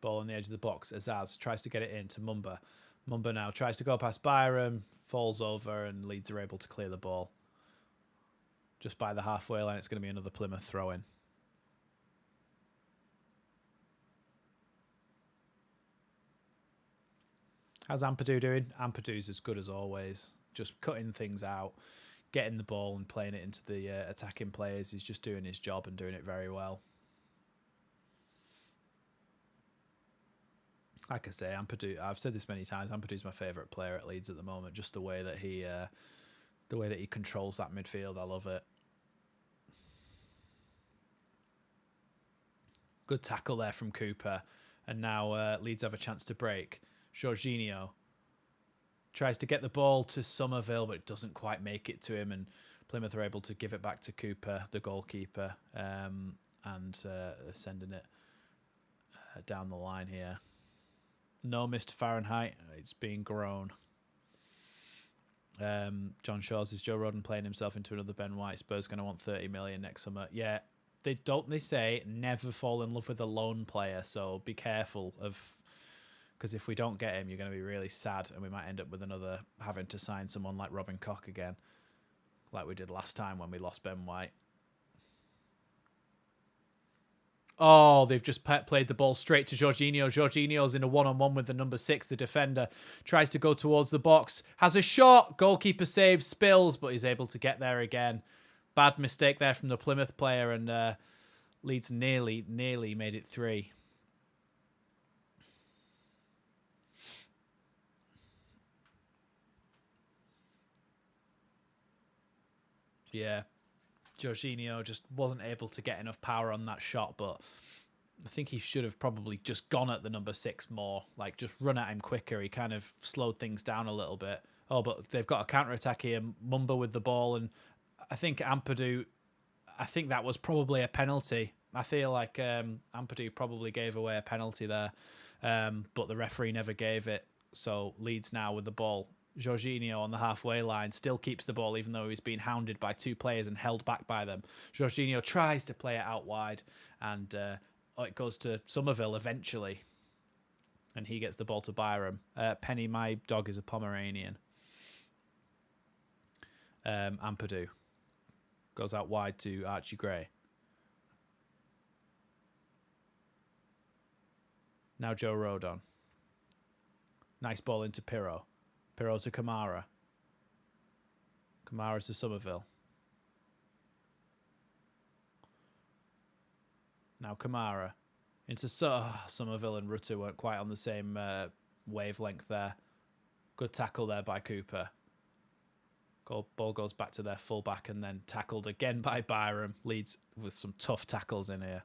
Ball on the edge of the box. Azaz tries to get it in to Mumba. Mumba now tries to go past Byram, falls over, and Leeds are able to clear the ball. Just by the halfway line, it's going to be another Plymouth throw-in. How's Ampadu doing? Ampadu's as good as always. Just cutting things out, getting the ball and playing it into the attacking players. He's just doing his job and doing it very well. Like I say, Ampadu, I've said this many times, Ampadu's my favourite player at Leeds at the moment. Just the way that he controls that midfield, I love it. Good tackle there from Cooper. And now Leeds have a chance to break. Jorginho tries to get the ball to Somerville, but it doesn't quite make it to him. And Plymouth are able to give it back to Cooper, the goalkeeper, and sending it down the line here. No Mr. Fahrenheit. It's being grown. John Shaw's is Joe Rodon playing himself into another Ben White. Spurs going to want 30 million next summer. Yeah, they say never fall in love with a lone player. So be careful because if we don't get him, you're going to be really sad, and we might end up with having to sign someone like Robin Koch again, like we did last time when we lost Ben White. Oh, they've just played the ball straight to Jorginho. Jorginho's in a one-on-one with the number 6. The defender tries to go towards the box. Has a shot. Goalkeeper saves, spills, but he's able to get there again. Bad mistake there from the Plymouth player, and Leeds nearly made it 3. Yeah. Jorginho just wasn't able to get enough power on that shot, but I think he should have probably just gone at the number 6 more, like just run at him quicker. He kind of slowed things down a little bit. Oh, but they've got a counter-attack here. Mumba with the ball, and I think Ampadu, I think that was probably a penalty. I feel like Ampadu probably gave away a penalty there, but the referee never gave it. So Leeds now with the ball. Jorginho on the halfway line still keeps the ball, even though he's been hounded by 2 players and held back by them. Jorginho tries to play it out wide, and it goes to Somerville eventually, and he gets the ball to Byram. Penny, my dog is a Pomeranian. Ampadu goes out wide to Archie Gray. Now Joe Rodon. Nice ball into Pirro. Pirro to Kamara. Kamara to Somerville. Now Kamara into Somerville, and Rutter weren't quite on the same wavelength there. Good tackle there by Cooper. Ball goes back to their fullback and then tackled again by Byram. Leeds with some tough tackles in here.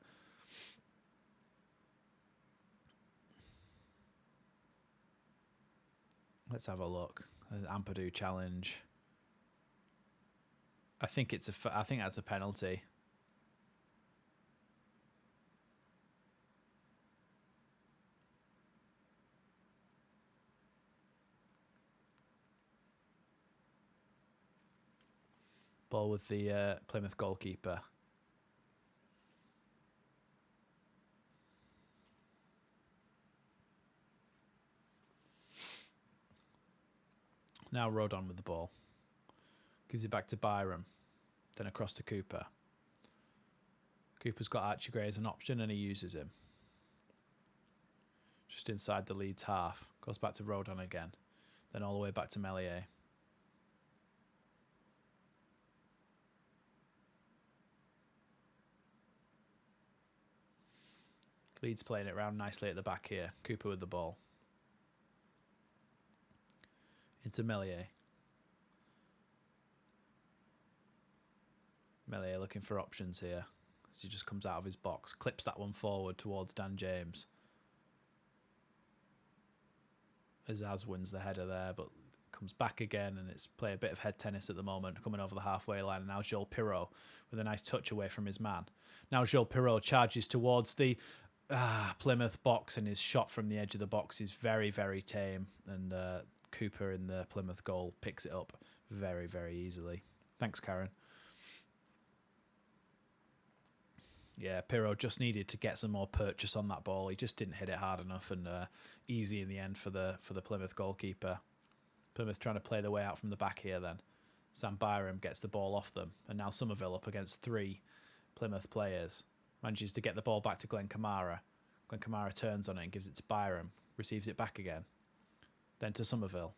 Let's have a look. Ampadu challenge. I think that's a penalty. Ball with the Plymouth goalkeeper. Now Rodon with the ball. Gives it back to Byram. Then across to Cooper. Cooper's got Archie Gray as an option and he uses him. Just inside the Leeds half. Goes back to Rodon again. Then all the way back to Meslier. Leeds playing it around nicely at the back here. Cooper with the ball. Into Meslier. Meslier looking for options here as he just comes out of his box. Clips that one forward towards Dan James. Azaz wins the header there, but comes back again, and it's play a bit of head tennis at the moment, coming over the halfway line. And now Joel Pirro with a nice touch away from his man. Now Joel Pirro charges towards the Plymouth box, and his shot from the edge of the box is very, very tame. And Cooper in the Plymouth goal picks it up very, very easily. Thanks, Karen. Yeah, Pirro just needed to get some more purchase on that ball. He just didn't hit it hard enough, and easy in the end for the Plymouth goalkeeper. Plymouth trying to play their way out from the back here then. Sam Byram gets the ball off them, and now Somerville up against 3 Plymouth players. Manages to get the ball back to Glenn Kamara. Glenn Kamara turns on it and gives it to Byram. Receives it back again. Then to Somerville.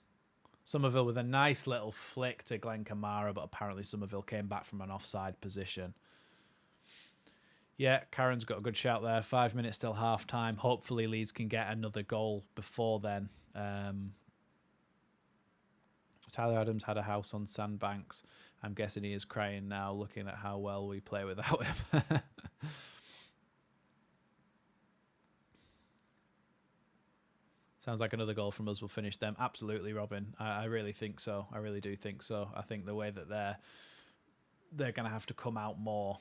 Somerville with a nice little flick to Glenn Kamara, but apparently Somerville came back from an offside position. Yeah, Karen's got a good shout there. 5 minutes till half time. Hopefully Leeds can get another goal before then. Tyler Adams had a house on Sandbanks. I'm guessing he is crying now, looking at how well we play without him. Sounds like another goal from us will finish them. Absolutely, Robin. I really think so. I really do think so. I think the way that they're going to have to come out more.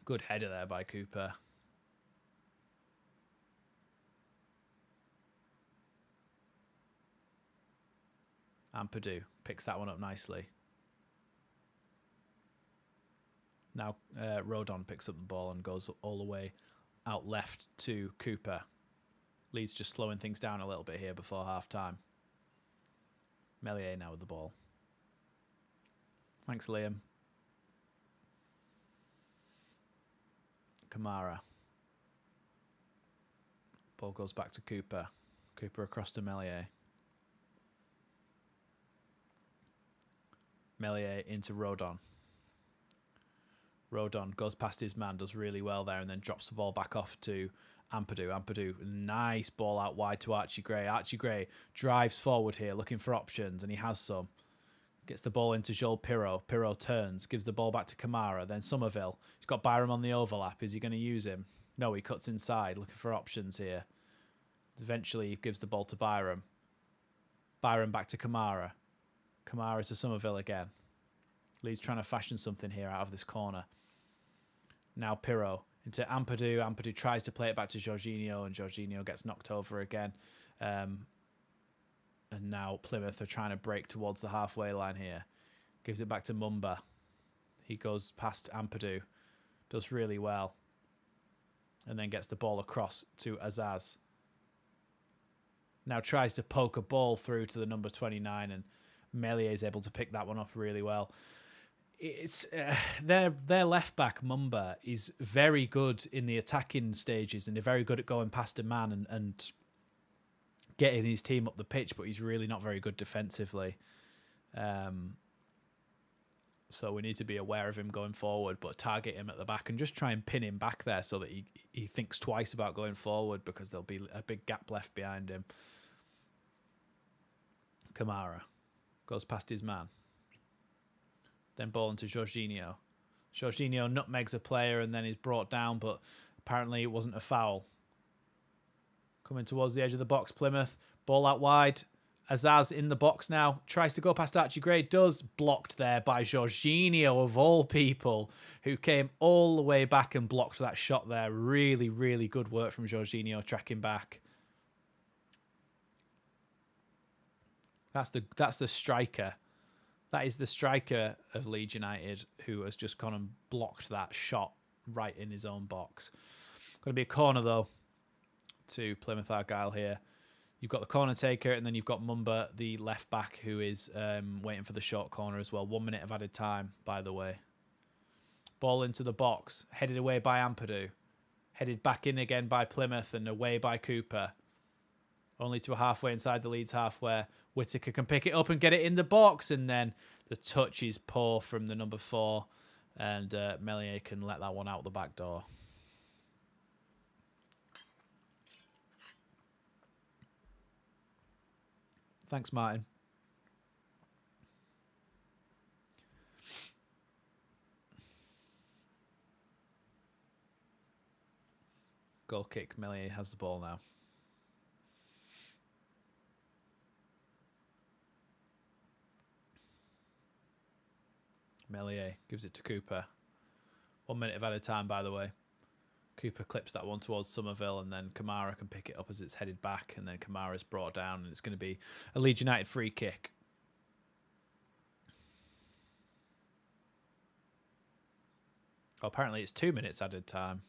Good header there by Cooper. And Purdue picks that one up nicely. Now Rodon picks up the ball and goes all the way out left to Cooper. Leeds just slowing things down a little bit here before half time. Melier now with the ball. Thanks, Liam. Kamara. Ball goes back to Cooper. Cooper across to Melier. Melier into Rodon. Rodon goes past his man, does really well there, and then drops the ball back off to Ampadu. Ampadu, nice ball out wide to Archie Gray. Archie Gray drives forward here, looking for options, and he has some. Gets the ball into Joel Pirro. Pirro turns, gives the ball back to Kamara. Then Somerville. He's got Byram on the overlap. Is he going to use him? No, he cuts inside, looking for options here. Eventually, he gives the ball to Byram. Byram back to Kamara. Kamara to Somerville again. Leeds trying to fashion something here out of this corner. Now Pirro into Ampadu. Ampadu tries to play it back to Jorginho, and Jorginho gets knocked over again. And now Plymouth are trying to break towards the halfway line here. Gives it back to Mumba. He goes past Ampadu. Does really well. And then gets the ball across to Azaz. Now tries to poke a ball through to the number 29, and Melier is able to pick that one up really well. It's their left back Mumba is very good in the attacking stages, and they're very good at going past a man and getting his team up the pitch, but he's really not very good defensively. So we need to be aware of him going forward, but target him at the back and just try and pin him back there so that he thinks twice about going forward, because there'll be a big gap left behind him. Kamara goes past his man. Then ball into Jorginho. Jorginho nutmegs a player and then is brought down, but apparently it wasn't a foul. Coming towards the edge of the box, Plymouth. Ball out wide. Azaz in the box now. Tries to go past Archie Gray. Does. Blocked there by Jorginho, of all people, who came all the way back and blocked that shot there. Really, really good work from Jorginho tracking back. That's the striker. That is the striker of Leeds United who has just gone and blocked that shot right in his own box. Going to be a corner, though, to Plymouth Argyle here. You've got the corner taker, and then you've got Mumba, the left back, who is waiting for the short corner as well. 1 minute of added time, by the way. Ball into the box. Headed away by Ampadu. Headed back in again by Plymouth and away by Cooper. Only to a halfway inside the Leeds half, where Whittaker can pick it up and get it in the box, and then the touch is poor from the number 4, and Melier can let that one out the back door. Thanks, Martin. Goal kick. Melier has the ball now. Melier gives it to Cooper. 1 minute of added time, by the way. Cooper clips that one towards Somerville, and then Kamara can pick it up as it's headed back, and then Kamara's brought down, and it's going to be a Leeds United free kick. Oh, apparently it's 2 minutes added time.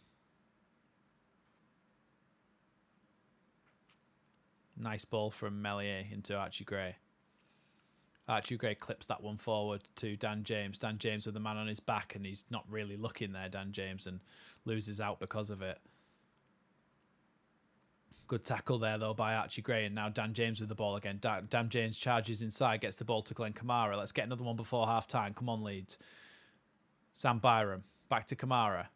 Nice ball from Melier into Archie Gray. Archie Gray clips that one forward to Dan James. Dan James with the man on his back, and he's not really looking there, Dan James, and loses out because of it. Good tackle there, though, by Archie Gray. And now Dan James with the ball again. Dan James charges inside, gets the ball to Glenn Kamara. Let's get another one before half-time. Come on, Leeds. Sam Byram. Back to Kamara.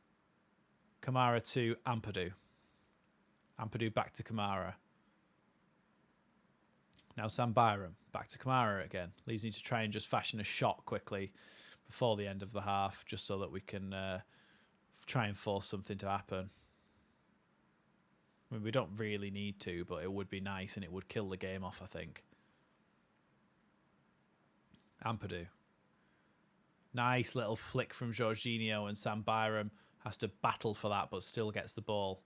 Kamara to Ampadu. Ampadu back to Kamara. Now Sam Byram. Back to Kamara again. Leeds need to try and just fashion a shot quickly before the end of the half, just so that we can try and force something to happen. I mean, we don't really need to, but it would be nice and it would kill the game off, I think. Ampadu. Nice little flick from Jorginho, and Sam Byram has to battle for that, but still gets the ball.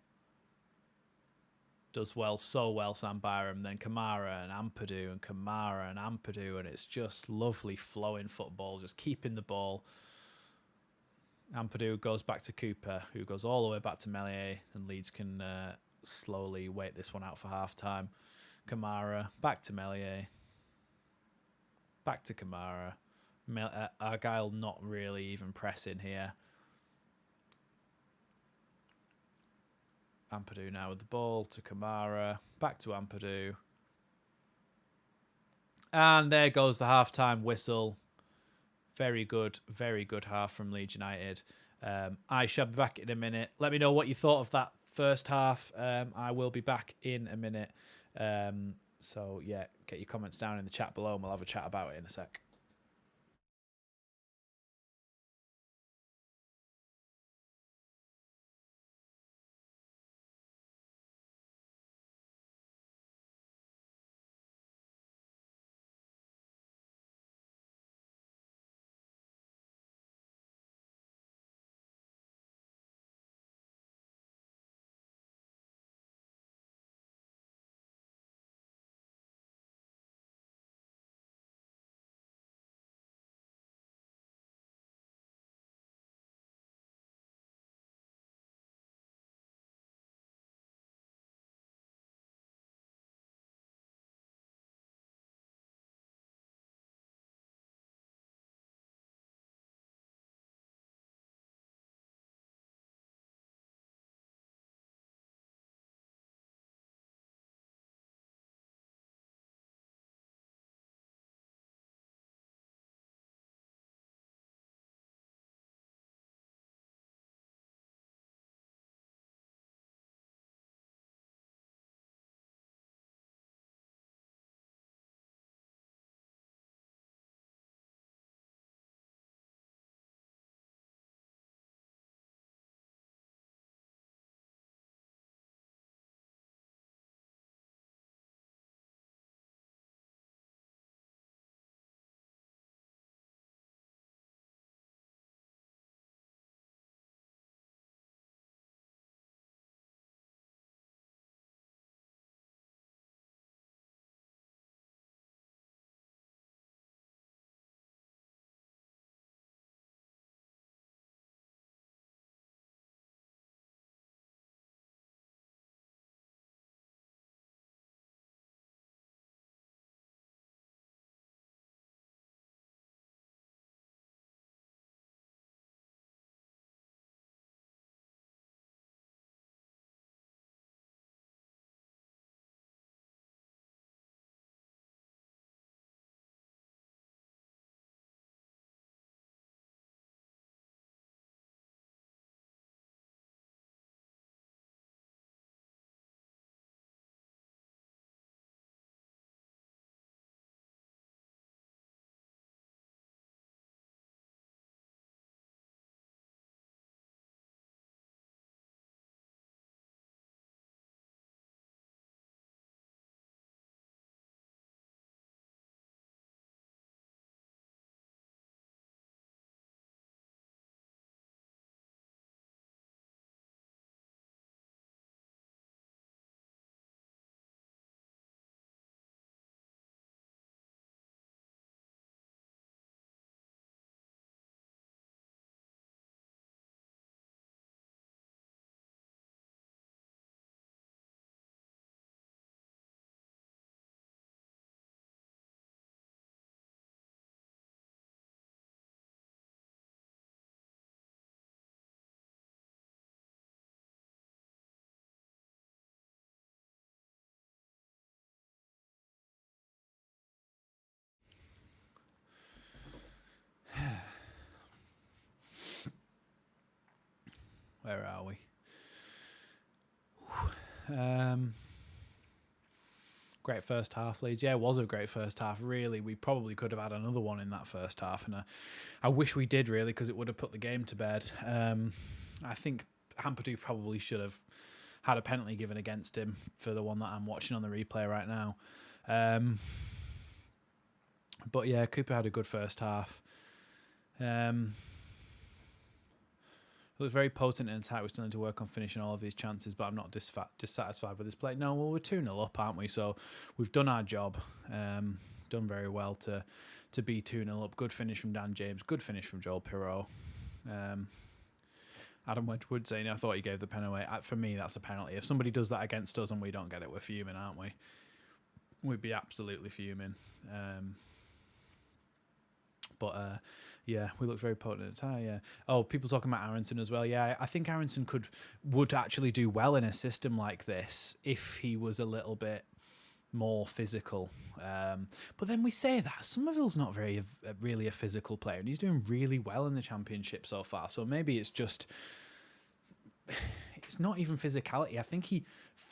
Does well, so well, Sam Byram. Then Kamara and Ampadu and Kamara and Ampadu, and it's just lovely flowing football, just keeping the ball. Ampadu goes back to Cooper, who goes all the way back to Meslier, and Leeds can slowly wait this one out for half-time. Kamara, back to Meslier. Back to Kamara. Argyle not really even pressing here. Ampadu now with the ball to Kamara. Back to Ampadu. And there goes the half-time whistle. Very good half from Leeds United. I shall be back in a minute. Let me know what you thought of that first half. I will be back in a minute. So, yeah, get your comments down in the chat below and we'll have a chat about it in a sec. Great first half, Leeds. Yeah, it was a great first half. Really, we probably could have had another one in that first half, and I wish we did, really, because it would have put the game to bed. I think Ampadu probably should have had a penalty given against him for the one that I'm watching on the replay right now. But yeah, Cooper had a good first half. It was very potent in attack. We still need to work on finishing all of these chances, but I'm not dissatisfied with this play. No, well, we're 2-0 up, aren't we? So we've done our job. Done very well to be 2-0 up. Good finish from Dan James. Good finish from Joel Pirot. Adam Wedgwood saying, I thought he gave the pen away. For me, that's a penalty. If somebody does that against us and we don't get it, we're fuming, aren't we? We'd be absolutely fuming. But yeah, we looked very potent at the time. Yeah. Oh, people talking about Aronson as well. Yeah, I think Aronson would actually do well in a system like this if he was a little bit more physical. But then we say that Somerville's not really a physical player, and he's doing really well in the Championship so far. So maybe it's not even physicality. I think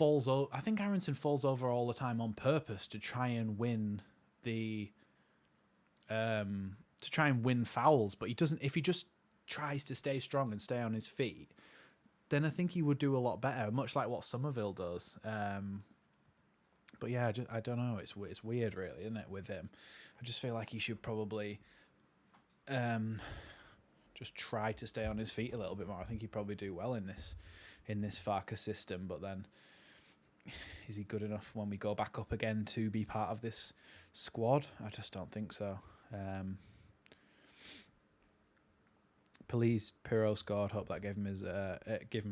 I think Aronson falls over all the time on purpose to try and win fouls, but he doesn't. If he just tries to stay strong and stay on his feet, then I think he would do a lot better, much like what Somerville does. But yeah, I don't know. It's weird, really, isn't it, with him? I just feel like he should probably just try to stay on his feet a little bit more. I think he'd probably do well in this Farker system, but then is he good enough when we go back up again to be part of this squad? I just don't think so. Pleased Pirot scored. Hope that gave him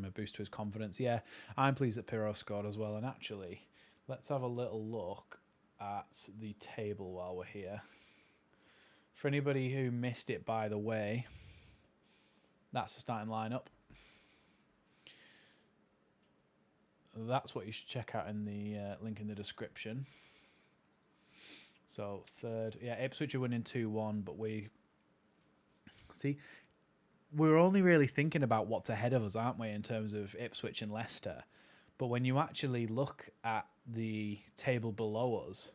a boost to his confidence. Yeah, I'm pleased that Pirot scored as well. And actually, let's have a little look at the table while we're here. For anybody who missed it, by the way, that's the starting lineup. That's what you should check out in the link in the description. So third, yeah, Ipswich are winning 2-1, but we're only really thinking about what's ahead of us, aren't we, in terms of Ipswich and Leicester. But when you actually look at the table below us,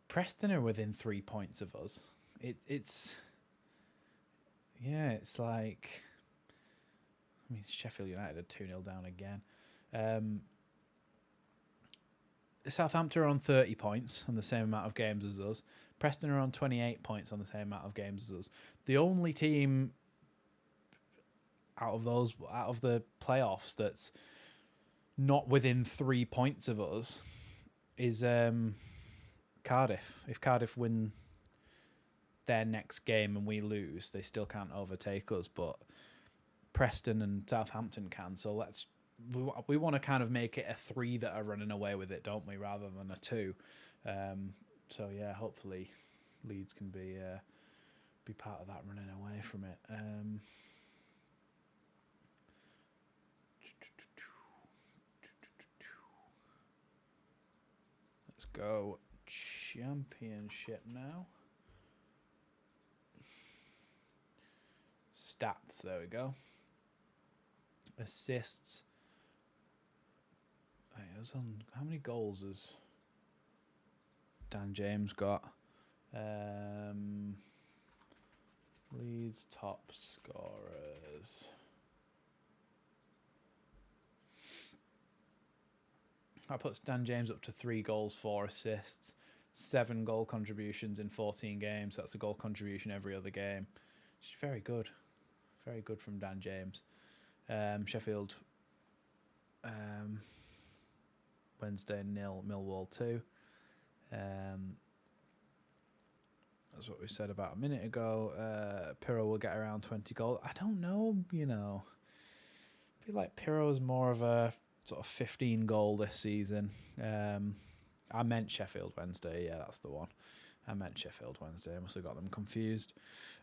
Preston are within 3 points of us. It's like, I mean, Sheffield United are 2-0 down again. Southampton are on 30 points on the same amount of games as us. Preston are on 28 points on the same amount of games as us. The only team out of the playoffs that's not within 3 points of us is Cardiff. If Cardiff win their next game and we lose, they still can't overtake us, but Preston and Southampton can. So we want to kind of make it a 3 that are running away with it, don't we, rather than a 2. So yeah, hopefully Leeds can be part of that running away from it. Let's go Championship now. Stats, there we go. Assists. How many goals has Dan James got? Leeds top scorers. That puts Dan James up to 3 goals, 4 assists, 7 goal contributions in 14 games. That's a goal contribution every other game. Which is very good. Very good from Dan James. Sheffield Wednesday 0, Millwall 2. That's what we said about a minute ago. Pirot will get around 20 goals. I don't know, I feel like Pirot's more of a sort of 15 goal this season. I meant Sheffield Wednesday. Yeah, that's the one. I meant Sheffield Wednesday. I must have got them confused.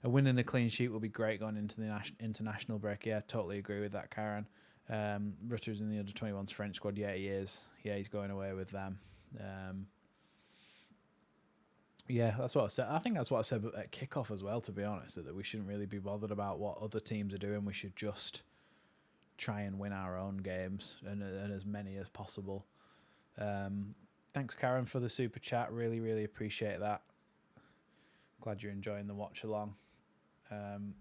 A win and a clean sheet will be great going into the international break. Yeah, totally agree with that, Karen. Rutter's in the under-21s French squad. Yeah, he is. Yeah, he's going away with them. Yeah, that's what I said. I think that's what I said at kickoff as well, to be honest, that we shouldn't really be bothered about what other teams are doing. We should just try and win our own games and as many as possible. Thanks, Karen, for the super chat. Really, really appreciate that. Glad you're enjoying the watch along.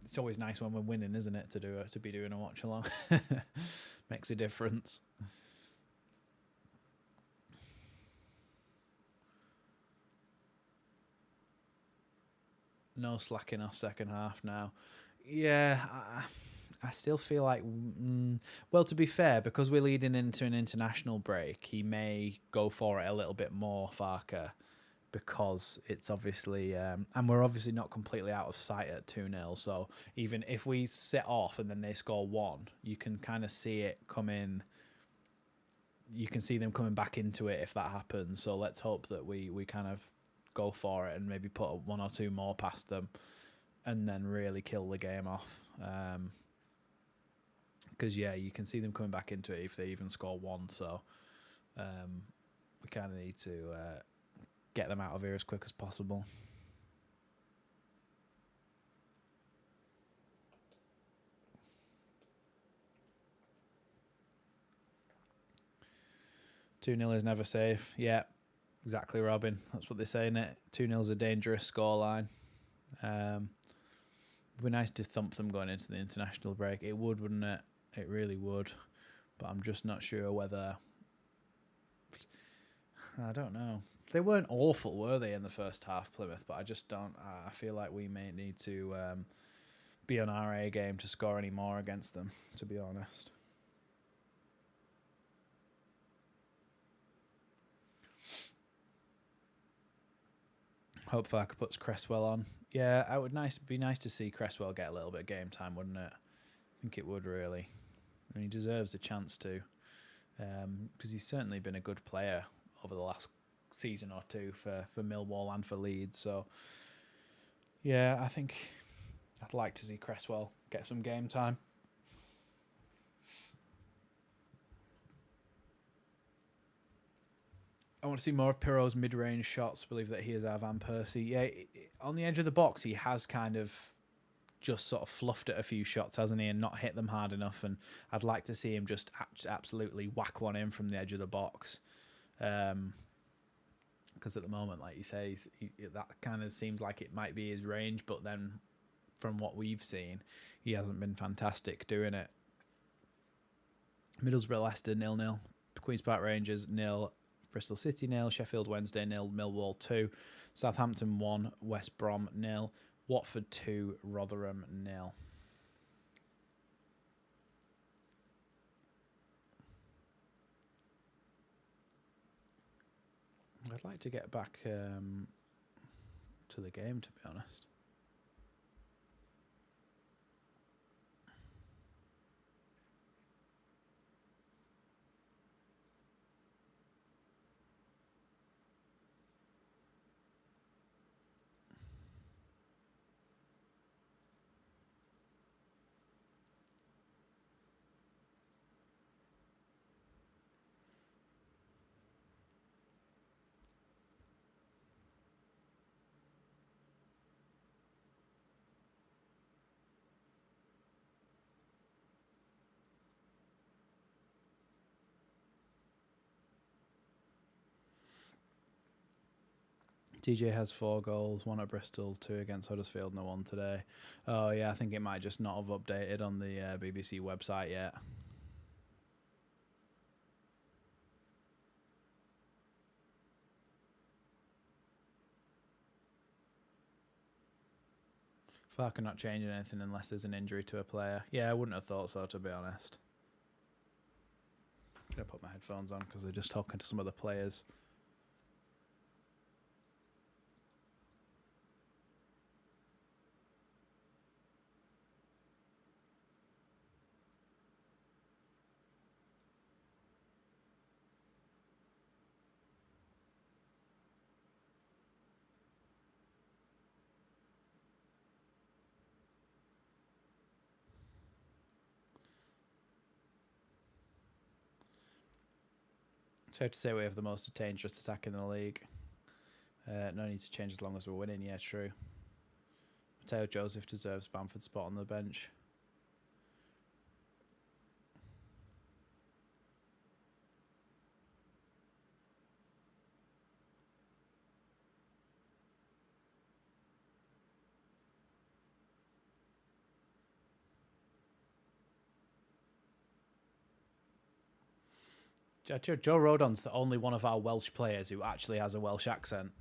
It's always nice when we're winning, isn't it, to be doing a watch along? Makes a difference. No slacking off second half now. Yeah, I still feel like, well, to be fair, because we're leading into an international break, he may go for it a little bit more, Farker, because it's obviously, and we're obviously not completely out of sight at 2-0. So even if we set off and then they score one, you can kind of see it come in. You can see them coming back into it if that happens. So let's hope that we kind of go for it and maybe put one or two more past them and then really kill the game off. Because, yeah, you can see them coming back into it if they even score one. So we kind of need to get them out of here as quick as possible. "2-0 is never safe." Yeah, exactly, Robin. That's what they say, innit? 2-0 is a dangerous scoreline. It'd be nice to thump them going into the international break. It would, wouldn't it? It really would. But I'm just not sure whether... I don't know. They weren't awful, were they, in the first half, Plymouth? But I just don't... I feel like we may need to be on our A game to score any more against them, to be honest. Hope Farker puts Cresswell on. Yeah, it would be nice to see Cresswell get a little bit of game time, wouldn't it? I think it would, really. And he deserves a chance to, because he's certainly been a good player over the last season or two for Millwall and for Leeds. So, yeah, I think I'd like to see Cresswell get some game time. I want to see more of Pirro's mid-range shots. I believe that he is our Van Persie. Yeah, on the edge of the box, he has kind of just sort of fluffed at a few shots, hasn't he, and not hit them hard enough. And I'd like to see him just absolutely whack one in from the edge of the box. Because at the moment, like you say, that kind of seems like it might be his range, but then from what we've seen, he hasn't been fantastic doing it. Middlesbrough Leicester 0-0, Queen's Park Rangers 0, Bristol City 0, Sheffield Wednesday 0, Millwall 2, Southampton 1, West Brom 0, Watford 2, Rotherham 0. I'd like to get back to the game, to be honest. TJ has 4 goals, 1 at Bristol, 2 against Huddersfield, no 1 today. Oh, yeah, I think it might just not have updated on the BBC website yet. Farker not changing anything unless there's an injury to a player. Yeah, I wouldn't have thought so, to be honest. I'm going to put my headphones on because they're just talking to some of the players. Safe to say we have the most dangerous attack in the league. No need to change as long as we're winning. Yeah, true. Mateo Joseph deserves Bamford's spot on the bench. Joe Rodon's the only one of our Welsh players who actually has a Welsh accent.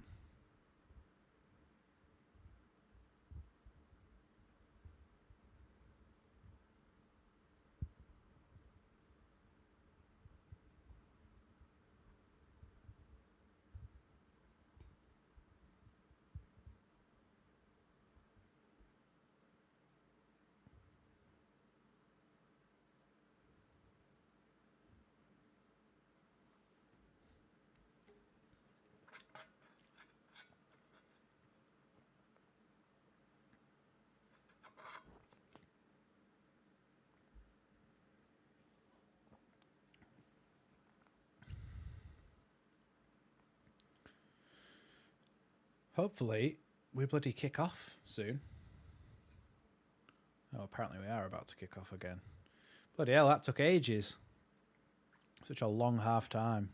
Hopefully, we bloody kick off soon. Oh, apparently we are about to kick off again. Bloody hell, that took ages. Such a long half time.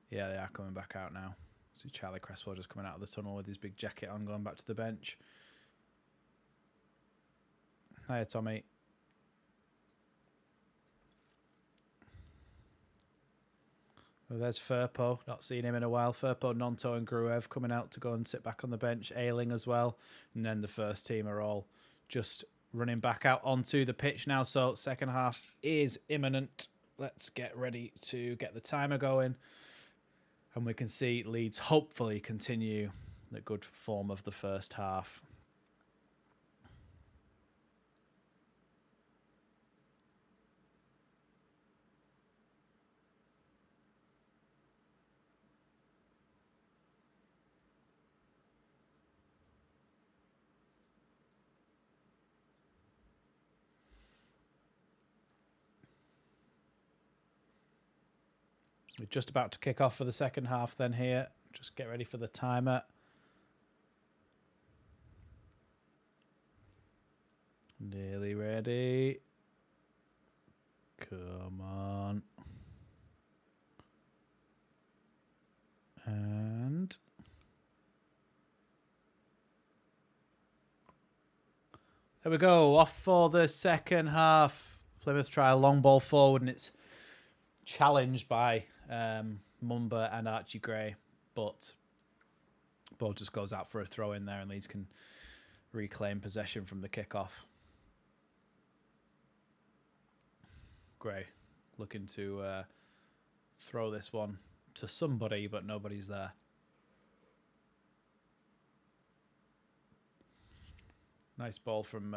Yeah, they are coming back out now. See Charlie Cresswell just coming out of the tunnel with his big jacket on, going back to the bench. Hiya, Tommy. Well, there's Firpo. Not seen him in a while. Firpo, Nonto and Gruev coming out to go and sit back on the bench. Ayling as well. And then the first team are all just running back out onto the pitch now. So second half is imminent. Let's get ready to get the timer going. And we can see Leeds hopefully continue the good form of the first half. We're just about to kick off for the second half then here. Just get ready for the timer. Nearly ready. Come on. And there we go. Off for the second half. Plymouth try a long ball forward and it's challenged by Mumba and Archie Gray, but ball just goes out for a throw in there and Leeds can reclaim possession from the kickoff. Gray looking to throw this one to somebody, but nobody's there. Nice ball from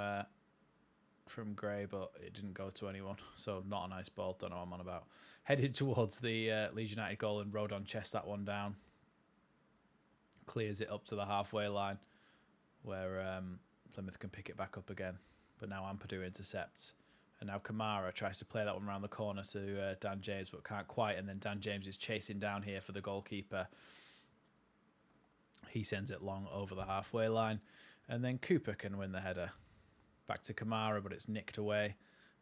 Gray, but it didn't go to anyone. So not a nice ball. Don't know what I'm on about. Headed towards the Leeds United goal and Rodon chests that one down. Clears it up to the halfway line where Plymouth can pick it back up again. But now Ampadu intercepts. And now Kamara tries to play that one around the corner to Dan James, but can't quite. And then Dan James is chasing down here for the goalkeeper. He sends it long over the halfway line. And then Cooper can win the header. Back to Kamara, but it's nicked away.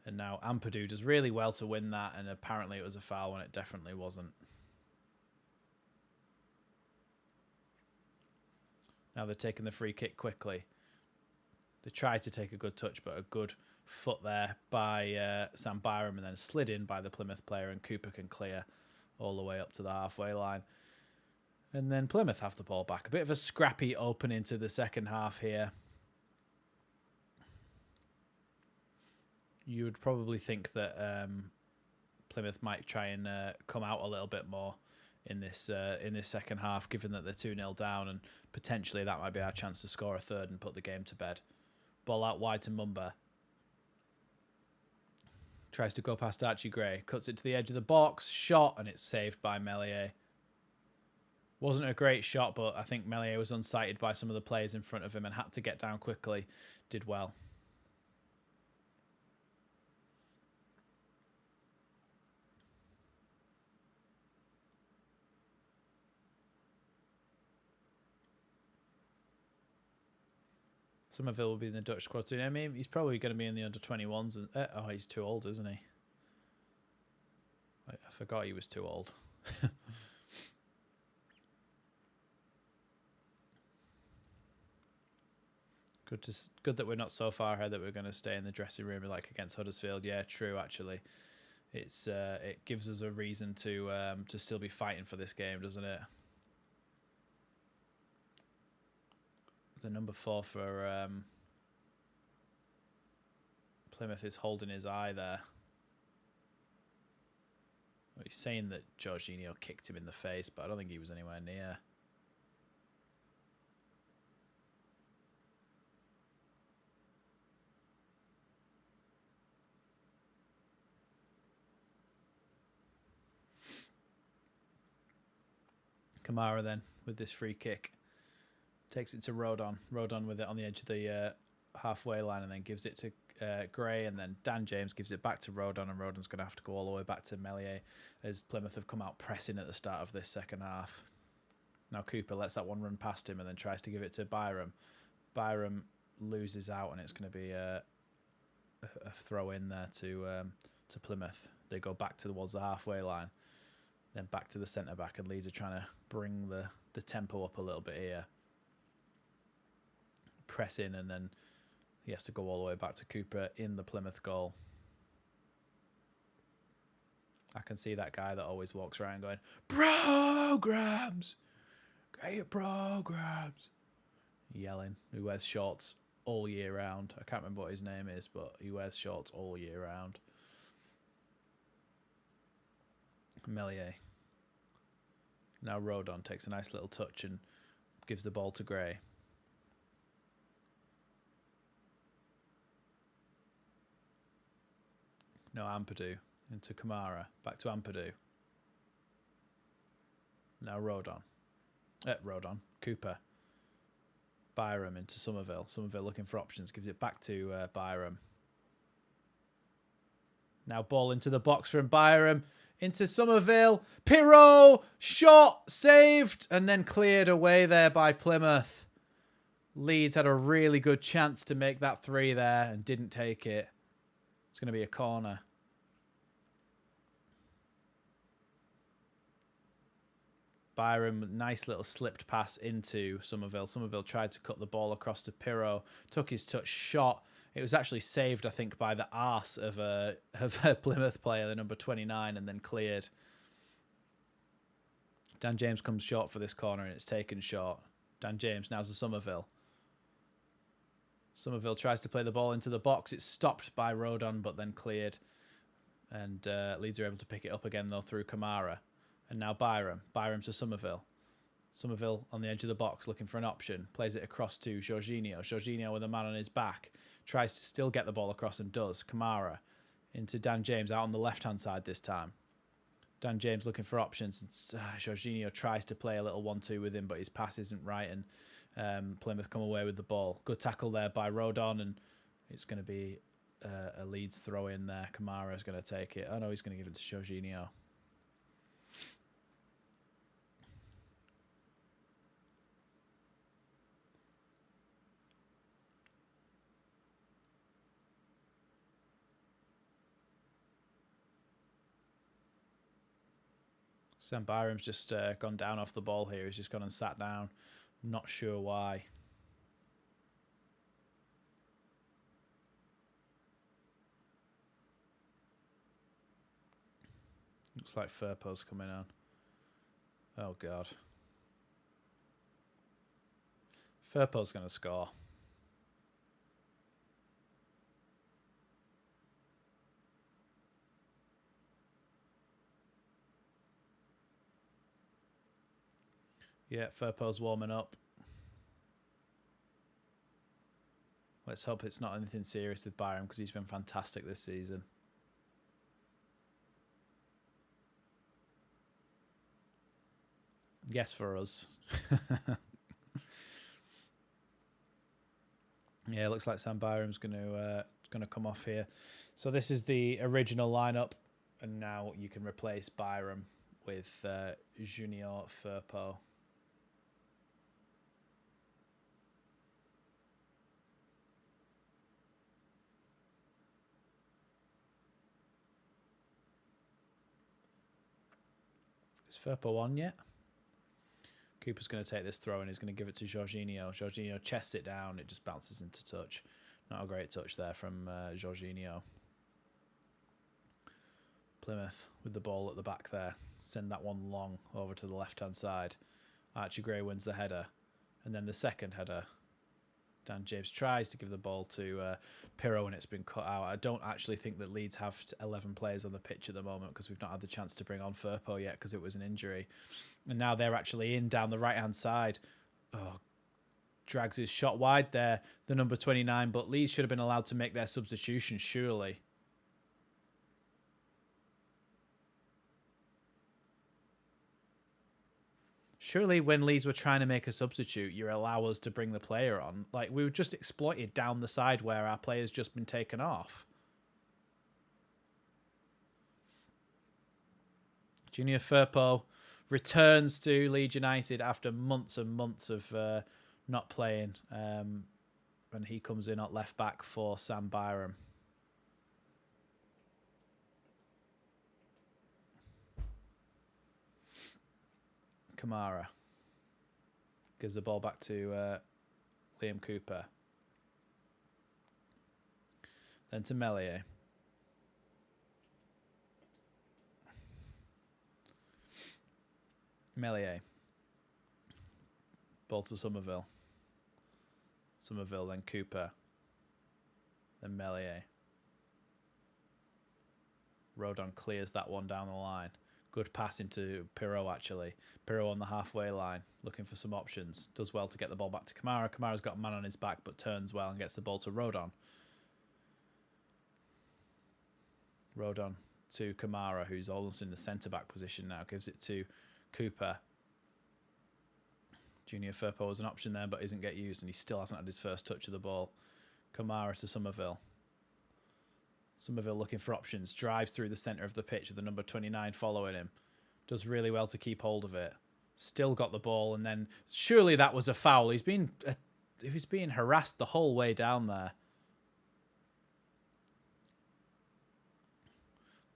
And now Ampadu does really well to win that, and apparently it was a foul when it definitely wasn't. Now they're taking the free kick quickly. They tried to take a good touch, but a good foot there by Sam Byram, and then slid in by the Plymouth player, and Cooper can clear all the way up to the halfway line. And then Plymouth have the ball back. A bit of a scrappy opening to the second half here. You would probably think that Plymouth might try and come out a little bit more in this second half, given that they're 2-0 down, and potentially that might be our chance to score a third and put the game to bed. Ball out wide to Mumba. Tries to go past Archie Gray. Cuts it to the edge of the box. Shot, and it's saved by Meslier. Wasn't a great shot, but I think Meslier was unsighted by some of the players in front of him and had to get down quickly. Did well. Somerville will be in the Dutch squad soon. I mean, he's probably going to be in the under-21s. And, oh, he's too old, isn't he? I forgot he was too old. Good that we're not so far ahead that we're going to stay in the dressing room like against Huddersfield. Yeah, true, actually. it gives us a reason to still be fighting for this game, doesn't it? The number 4 for Plymouth is holding his eye there. Well, he's saying that Jorginho kicked him in the face, but I don't think he was anywhere near. Kamara then with this free kick takes it to Rodon. Rodon with it on the edge of the halfway line and then gives it to Gray, and then Dan James gives it back to Rodon, and Rodon's going to have to go all the way back to Meslier as Plymouth have come out pressing at the start of this second half. Now Cooper lets that one run past him and then tries to give it to Byram. Byram loses out, and it's going to be a throw in there to Plymouth. They go back towards the halfway line, then back to the centre back, and Leeds are trying to bring the tempo up a little bit here. Press in, and then he has to go all the way back to Cooper in the Plymouth goal. I can see that guy that always walks around going, "Programs! Great programs!" Yelling, who wears shorts all year round. I can't remember what his name is, but he wears shorts all year round. Meslier. Now Rodon takes a nice little touch and gives the ball to Gray. No, Ampadu into Kamara. Back to Ampadu. Now Rodon. Cooper. Byram into Somerville. Somerville looking for options. Gives it back to Byram. Now ball into the box from Byram. Into Somerville. Pirro. Shot. Saved. And then cleared away there by Plymouth. Leeds had a really good chance to make that 3 there and didn't take it. It's going to be a corner. Byram, nice little slipped pass into Somerville. Somerville tried to cut the ball across to Pirro. Took his touch, shot. It was actually saved, I think, by the arse of a Plymouth player, the number 29, and then cleared. Dan James comes short for this corner, and it's taken short. Dan James, now's the Somerville. Somerville tries to play the ball into the box. It's stopped by Rodon, but then cleared. And Leeds are able to pick it up again, though, through Kamara. And now Byram. Byram to Somerville. Somerville on the edge of the box looking for an option. Plays it across to Jorginho. Jorginho with a man on his back. Tries to still get the ball across and does. Kamara into Dan James out on the left-hand side this time. Dan James looking for options. Jorginho tries to play a little 1-2 with him, but his pass isn't right, and Plymouth come away with the ball. Good tackle there by Rodon, and it's going to be a Leeds throw in there. Kamara is going to take it. Oh no, he's going to give it to Jorginho. Sam Byram's just gone down off the ball here. He's just gone and sat down. Not sure why. Looks like Firpo's coming on. Oh, God. Firpo's going to score. Yeah, Firpo's warming up. Let's hope it's not anything serious with Byram, because he's been fantastic this season. Yes, for us. Yeah, looks like Sam Byram's going to come off here. So this is the original lineup, and now you can replace Byram with Junior Firpo. Is Firpo on yet? Cooper's going to take this throw and he's going to give it to Jorginho. Jorginho chests it down. It just bounces into touch. Not a great touch there from Jorginho. Plymouth with the ball at the back there. Send that one long over to the left-hand side. Archie Gray wins the header. And then the second header. Dan James tries to give the ball to Pirro and it's been cut out. I don't actually think that Leeds have 11 players on the pitch at the moment because we've not had the chance to bring on Firpo yet because it was an injury. And now they're actually in down the right-hand side. Oh, drags his shot wide there, the number 29, but Leeds should have been allowed to make their substitution, surely. Surely when Leeds were trying to make a substitute, you allow us to bring the player on. Like, we were just exploited down the side where our player's just been taken off. Junior Firpo returns to Leeds United after months and months of not playing. And he comes in at left back for Sam Byram. Kamara gives the ball back to Liam Cooper. Then to Meslier. Ball to Somerville. Then Cooper. Then Meslier. Rodon clears that one down the line. Good pass into Pirro, actually. Pirro on the halfway line, looking for some options. Does well to get the ball back to Kamara. Kamara's got a man on his back, but turns well and gets the ball to Rodon. Rodon to Kamara, who's almost in the centre-back position now. Gives it to Cooper. Junior Firpo was an option there, but isn't get used, and he still hasn't had his first touch of the ball. Kamara to Somerville. Somerville looking for options. Drives through the centre of the pitch with the number 29 following him. Does really well to keep hold of it. Still got the ball, and then surely that was a foul. He's being harassed the whole way down there.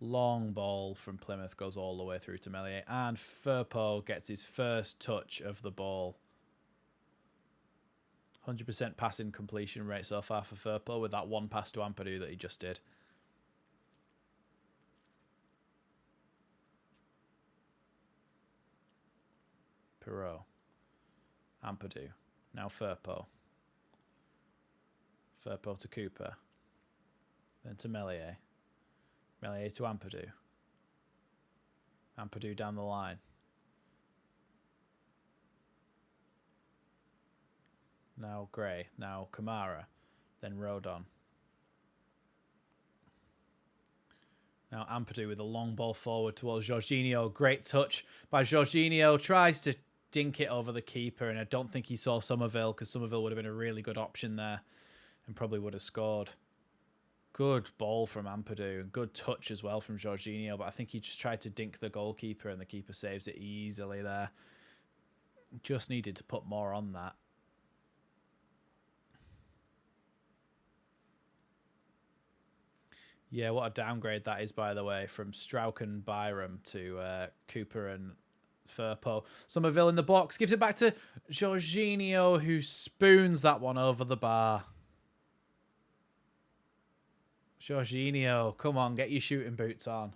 Long ball from Plymouth goes all the way through to Meslier, and Firpo gets his first touch of the ball. 100% passing completion rate so far for Firpo with that one pass to Ampadu that he just did. Pirro. Ampadu. Now Firpo. Firpo to Cooper. Then to Meslier. Meslier to Ampadu. Ampadu down the line. Now Gray. Now Kamara. Then Rodon. Now Ampadu with a long ball forward towards Jorginho. Great touch by Jorginho. Tries to dink it over the keeper, and I don't think he saw Somerville because Somerville would have been a really good option there and probably would have scored. Good ball from Ampadu. Good touch as well from Jorginho, but I think he just tried to dink the goalkeeper and the keeper saves it easily there. Just needed to put more on that. Yeah, what a downgrade that is, by the way, from Strauch and Byram to Cooper and Firpo. Somerville in the box. Gives it back to Jorginho, who spoons that one over the bar. Jorginho, come on, get your shooting boots on.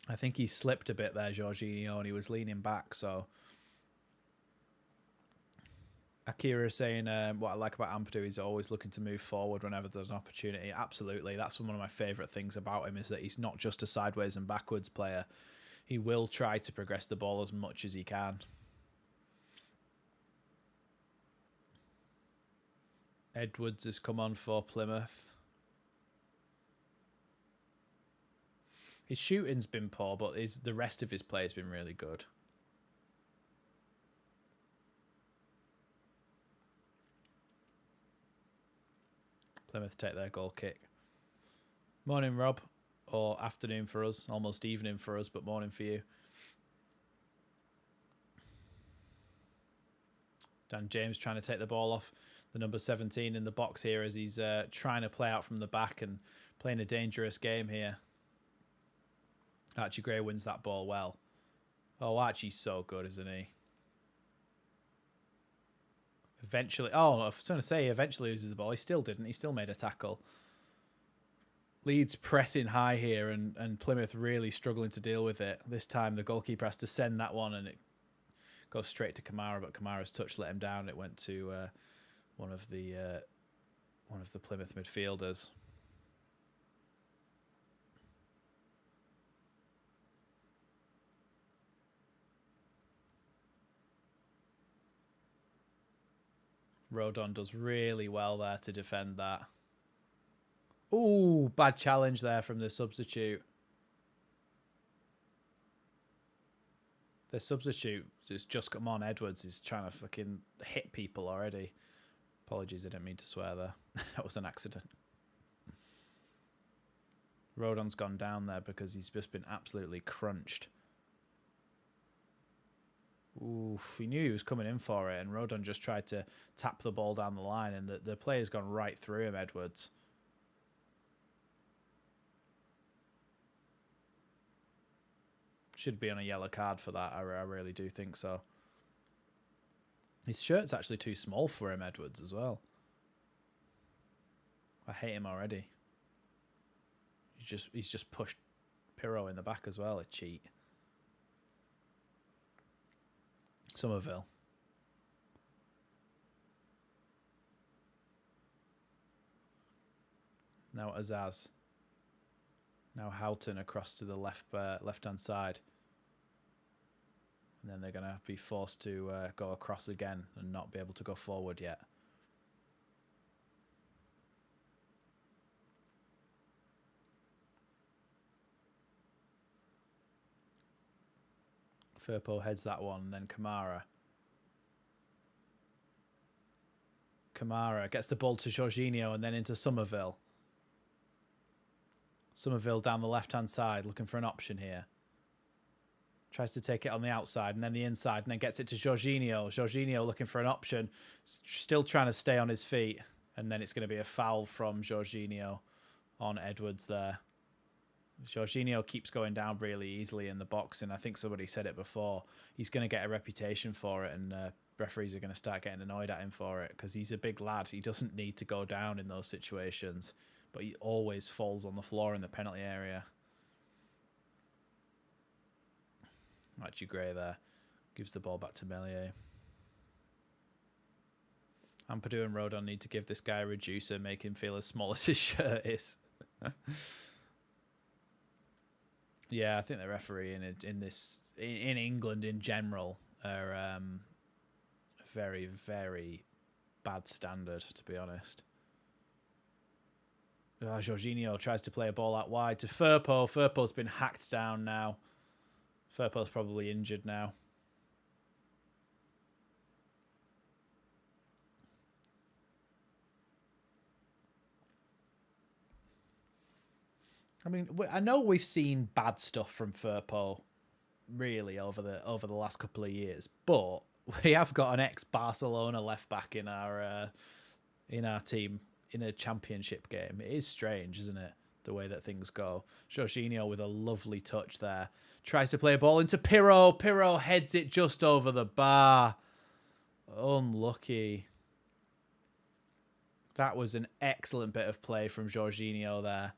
I think he slipped a bit there, Jorginho, and he was leaning back, so... Akira is saying what I like about Ampadu is always looking to move forward whenever there's an opportunity. Absolutely. That's one of my favourite things about him is that he's not just a sideways and backwards player. He will try to progress the ball as much as he can. Edwards has come on for Plymouth. His shooting's been poor, but the rest of his play has been really good. Plymouth take their goal kick. Morning, Rob. Or afternoon for us. Almost evening for us, but morning for you. Dan James trying to take the ball off the number 17 in the box here as he's trying to play out from the back and playing a dangerous game here. Archie Gray wins that ball well. Oh, Archie's so good, isn't he? A Eventually, oh, I was going to say eventually loses the ball. He still didn't. He still made a tackle. Leeds pressing high here, and Plymouth really struggling to deal with it. This time the goalkeeper has to send that one, and it goes straight to Kamara, but Kamara's touch let him down. It went to one of the Plymouth midfielders. Rodon does really well there to defend that. Ooh, bad challenge there from the substitute. The substitute has just come on. Edwards is trying to fucking hit people already. Apologies, I didn't mean to swear there. That was an accident. Rodon's gone down there because he's just been absolutely crunched. Ooh, he knew he was coming in for it, and Rodon just tried to tap the ball down the line, and the player's gone right through him, Edwards. Should be on a yellow card for that. I really do think so. His shirt's actually too small for him, Edwards, as well. I hate him already. He's just pushed Pirro in the back as well, a cheat. Somerville. Now Azaz. Now Houghton across to the left-hand side. And then they're going to be forced to go across again and not be able to go forward yet. Firpo heads that one, and then Kamara. Kamara gets the ball to Jorginho and then into Somerville. Somerville down the left-hand side, looking for an option here. Tries to take it on the outside and then the inside, and then gets it to Jorginho. Jorginho looking for an option, still trying to stay on his feet. And then it's going to be a foul from Jorginho on Edwards there. Jorginho keeps going down really easily in the box, and I think somebody said it before. He's going to get a reputation for it, and referees are going to start getting annoyed at him for it because he's a big lad. He doesn't need to go down in those situations, but he always falls on the floor in the penalty area. Matthew Gray there gives the ball back to Melier. Ampadu and Rodon need to give this guy a reducer, make him feel as small as his shirt is. Yeah, I think the referee in England in general are very, very bad standard, to be honest. Jorginho tries to play a ball out wide to Firpo. Firpo's been hacked down now. Firpo's probably injured now. I mean, I know we've seen bad stuff from Firpo, really, over the last couple of years, but we have got an ex-Barcelona left back in our team in a championship game. It is strange, isn't it, the way that things go? Jorginho with a lovely touch there, tries to play a ball into Pirro. Pirro heads it just over the bar. Unlucky. That was an excellent bit of play from Jorginho there.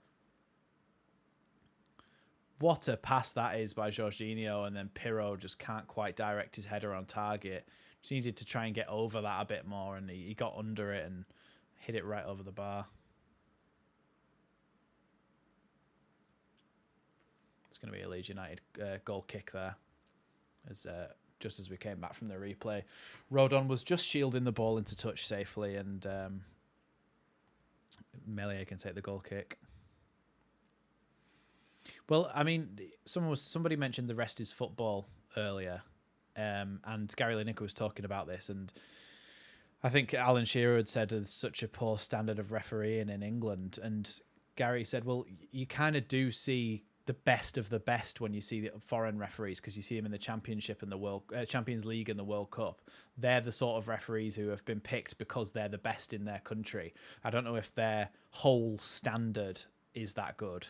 What a pass that is by Jorginho, and then Pirro just can't quite direct his header on target. Just needed to try and get over that a bit more, and he got under it and hit it right over the bar. It's going to be a Leeds United goal kick there, just as we came back from the replay. Rodon was just shielding the ball into touch safely, and Melier can take the goal kick. Well, I mean, somebody mentioned the rest is football earlier, and Gary Lineker was talking about this, and I think Alan Shearer had said there's such a poor standard of refereeing in England, and Gary said, well, you kind of do see the best of the best when you see the foreign referees, because you see them in the Championship and the Champions League and the World Cup. They're the sort of referees who have been picked because they're the best in their country. I don't know if their whole standard is that good.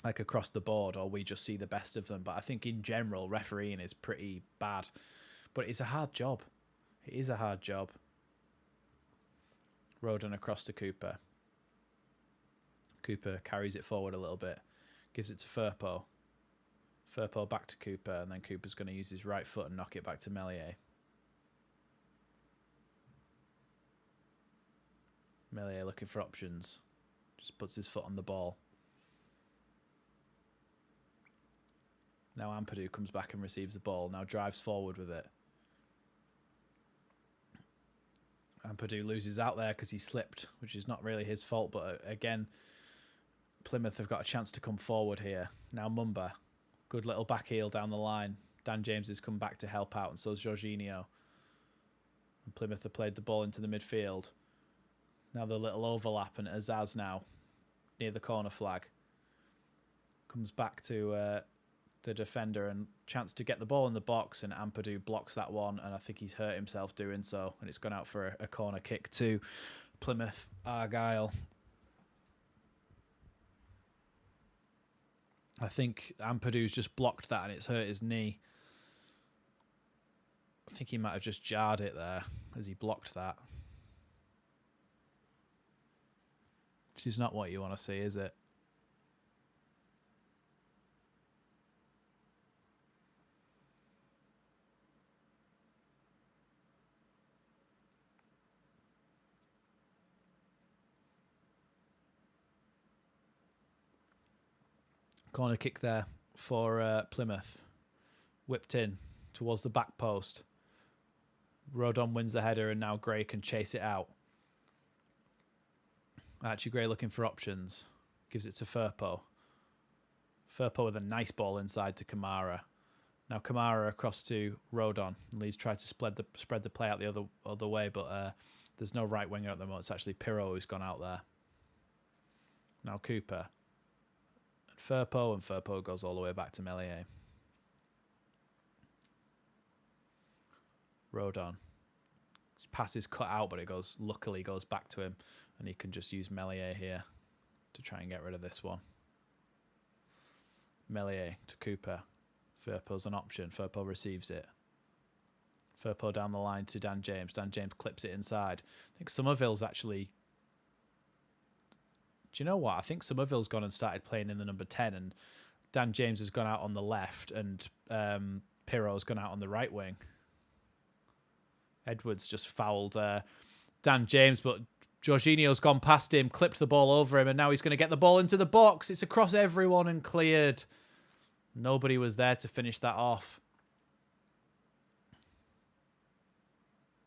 Like across the board, or we just see the best of them. But I think in general, refereeing is pretty bad. But it's a hard job. It is a hard job. Rodon across to Cooper. Cooper carries it forward a little bit. Gives it to Firpo. Firpo back to Cooper, and then Cooper's going to use his right foot and knock it back to Meslier. Meslier looking for options. Just puts his foot on the ball. Now Ampadu comes back and receives the ball. Now drives forward with it. Ampadu loses out there because he slipped, which is not really his fault. But again, Plymouth have got a chance to come forward here. Now Mumba. Good little back heel down the line. Dan James has come back to help out, and so has Jorginho. And Plymouth have played the ball into the midfield. Now the little overlap, and Azaz now near the corner flag. Comes back to the defender and chance to get the ball in the box, and Ampadu blocks that one, and I think he's hurt himself doing so, and it's gone out for a corner kick to Plymouth Argyle. I think Ampadu's just blocked that and it's hurt his knee. I think he might have just jarred it there as he blocked that. Which is not what you want to see, is it? Corner kick there for Plymouth. Whipped in towards the back post. Rodon wins the header, and now Gray can chase it out. Archie Gray looking for options. Gives it to Firpo. Firpo with a nice ball inside to Kamara. Now Kamara across to Rodon. Leeds tried to spread the play out the other way, but there's no right winger at the moment. It's actually Pirro who's gone out there. Now Cooper. And Firpo goes all the way back to Meslier. Rodon. His pass is cut out, but it luckily goes back to him, and he can just use Meslier here to try and get rid of this one. Meslier to Cooper. Firpo's an option. Firpo receives it. Firpo down the line to Dan James. Dan James clips it inside. I think Somerville's actually... Do you know what? I think Somerville's gone and started playing in the number 10, and Dan James has gone out on the left, and Pirro's gone out on the right wing. Edwards just fouled Dan James, but Jorginho's gone past him, clipped the ball over him, and now he's going to get the ball into the box. It's across everyone and cleared. Nobody was there to finish that off.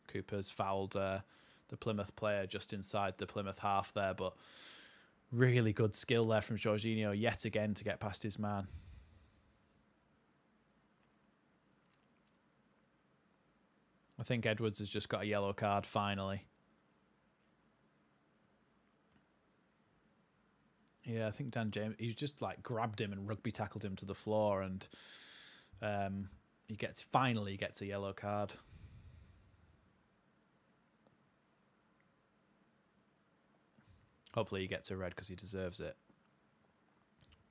Cooper's fouled the Plymouth player just inside the Plymouth half there, but really good skill there from Jorginho yet again to get past his man. I think Edwards has just got a yellow card finally. Yeah, I think Dan James, he's just like grabbed him and rugby tackled him to the floor, and he finally gets a yellow card. Hopefully he gets a red because he deserves it.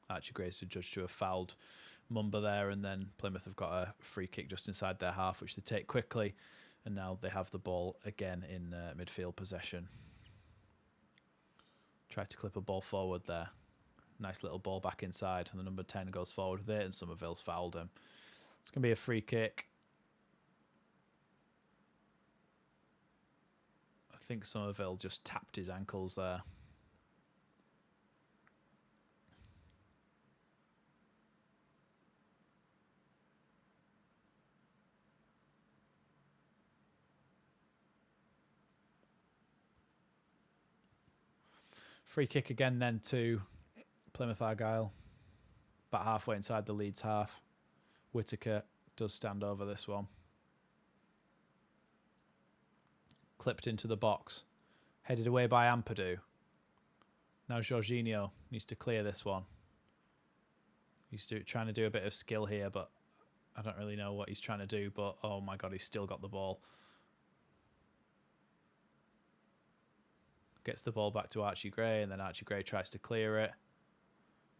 Archie Gray's judged to have fouled Mumba there, and then Plymouth have got a free kick just inside their half, which they take quickly, and now they have the ball again in midfield possession. Tried to clip a ball forward there. Nice little ball back inside, and the number 10 goes forward with it, and Somerville's fouled him. It's going to be a free kick. I think Somerville just tapped his ankles there. Free kick again then to Plymouth Argyle. About halfway inside the Leeds half. Whittaker does stand over this one. Clipped into the box. Headed away by Ampadu. Now Jorginho needs to clear this one. He's trying to do a bit of skill here, but I don't really know what he's trying to do. But oh my God, he's still got the ball. Gets the ball back to Archie Gray, and then Archie Gray tries to clear it.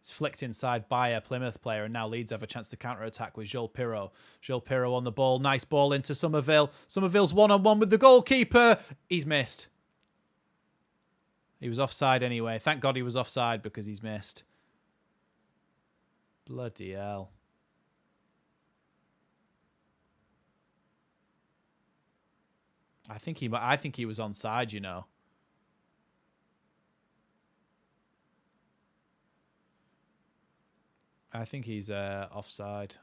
It's flicked inside by a Plymouth player, and now Leeds have a chance to counter-attack with Joel Pirro. Joel Pirro on the ball. Nice ball into Somerville. Somerville's one-on-one with the goalkeeper. He's missed. He was offside anyway. Thank God he was offside because he's missed. Bloody hell. I think he was onside, you know. I think he's offside.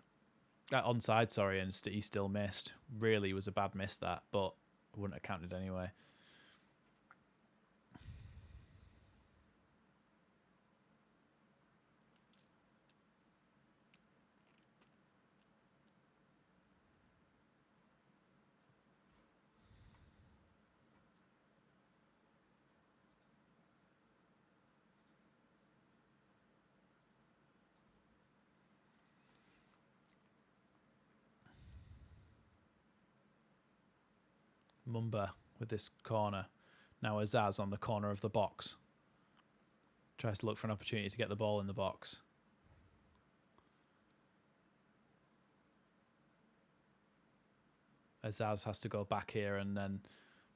Onside, sorry, and he still missed. Really was a bad miss, that, but wouldn't have counted anyway. Mumba with this corner. Now Azaz on the corner of the box. Tries to look for an opportunity to get the ball in the box. Azaz has to go back here, and then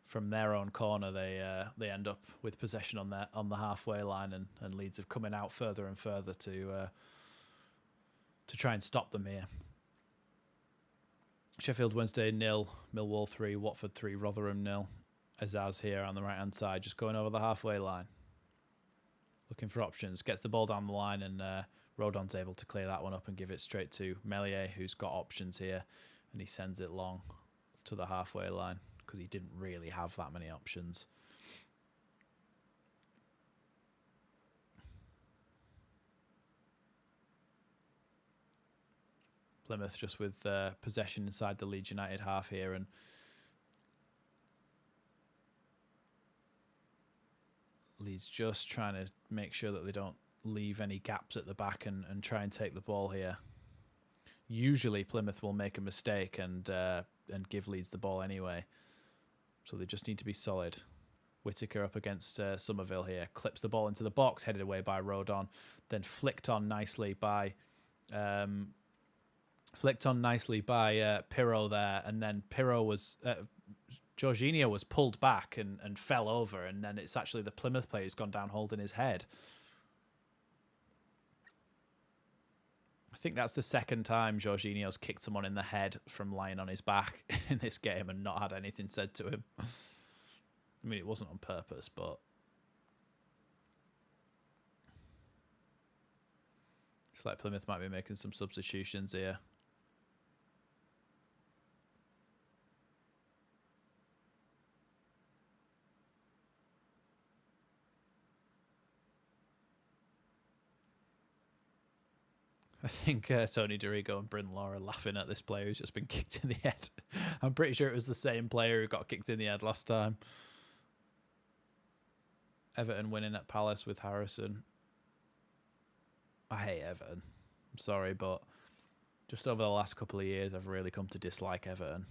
from their own corner they end up with possession on the halfway line, and Leeds are coming out further and further to try and stop them here. Sheffield Wednesday 0, Millwall 3, Watford 3, Rotherham 0. Azaz here on the right-hand side, just going over the halfway line. Looking for options, gets the ball down the line, and Rodon's able to clear that one up and give it straight to Melier, who's got options here, and he sends it long to the halfway line because he didn't really have that many options. Plymouth just with possession inside the Leeds United half here, and Leeds just trying to make sure that they don't leave any gaps at the back and try and take the ball here. Usually Plymouth will make a mistake and give Leeds the ball anyway, so they just need to be solid. Whittaker up against Somerville here, clips the ball into the box, headed away by Rodon, then flicked on nicely by Pirro there, and then Pirro was Jorginho was pulled back and fell over, and then it's actually the Plymouth player who's gone down holding his head. I think that's the second time Jorginho's kicked someone in the head from lying on his back in this game and not had anything said to him. I mean, it wasn't on purpose, but it's like Plymouth might be making some substitutions here. I think Tony Dorigo and Bryn Law are laughing at this player who's just been kicked in the head. I'm pretty sure it was the same player who got kicked in the head last time. Everton winning at Palace with Harrison. I hate Everton. I'm sorry, but just over the last couple of years, I've really come to dislike Everton.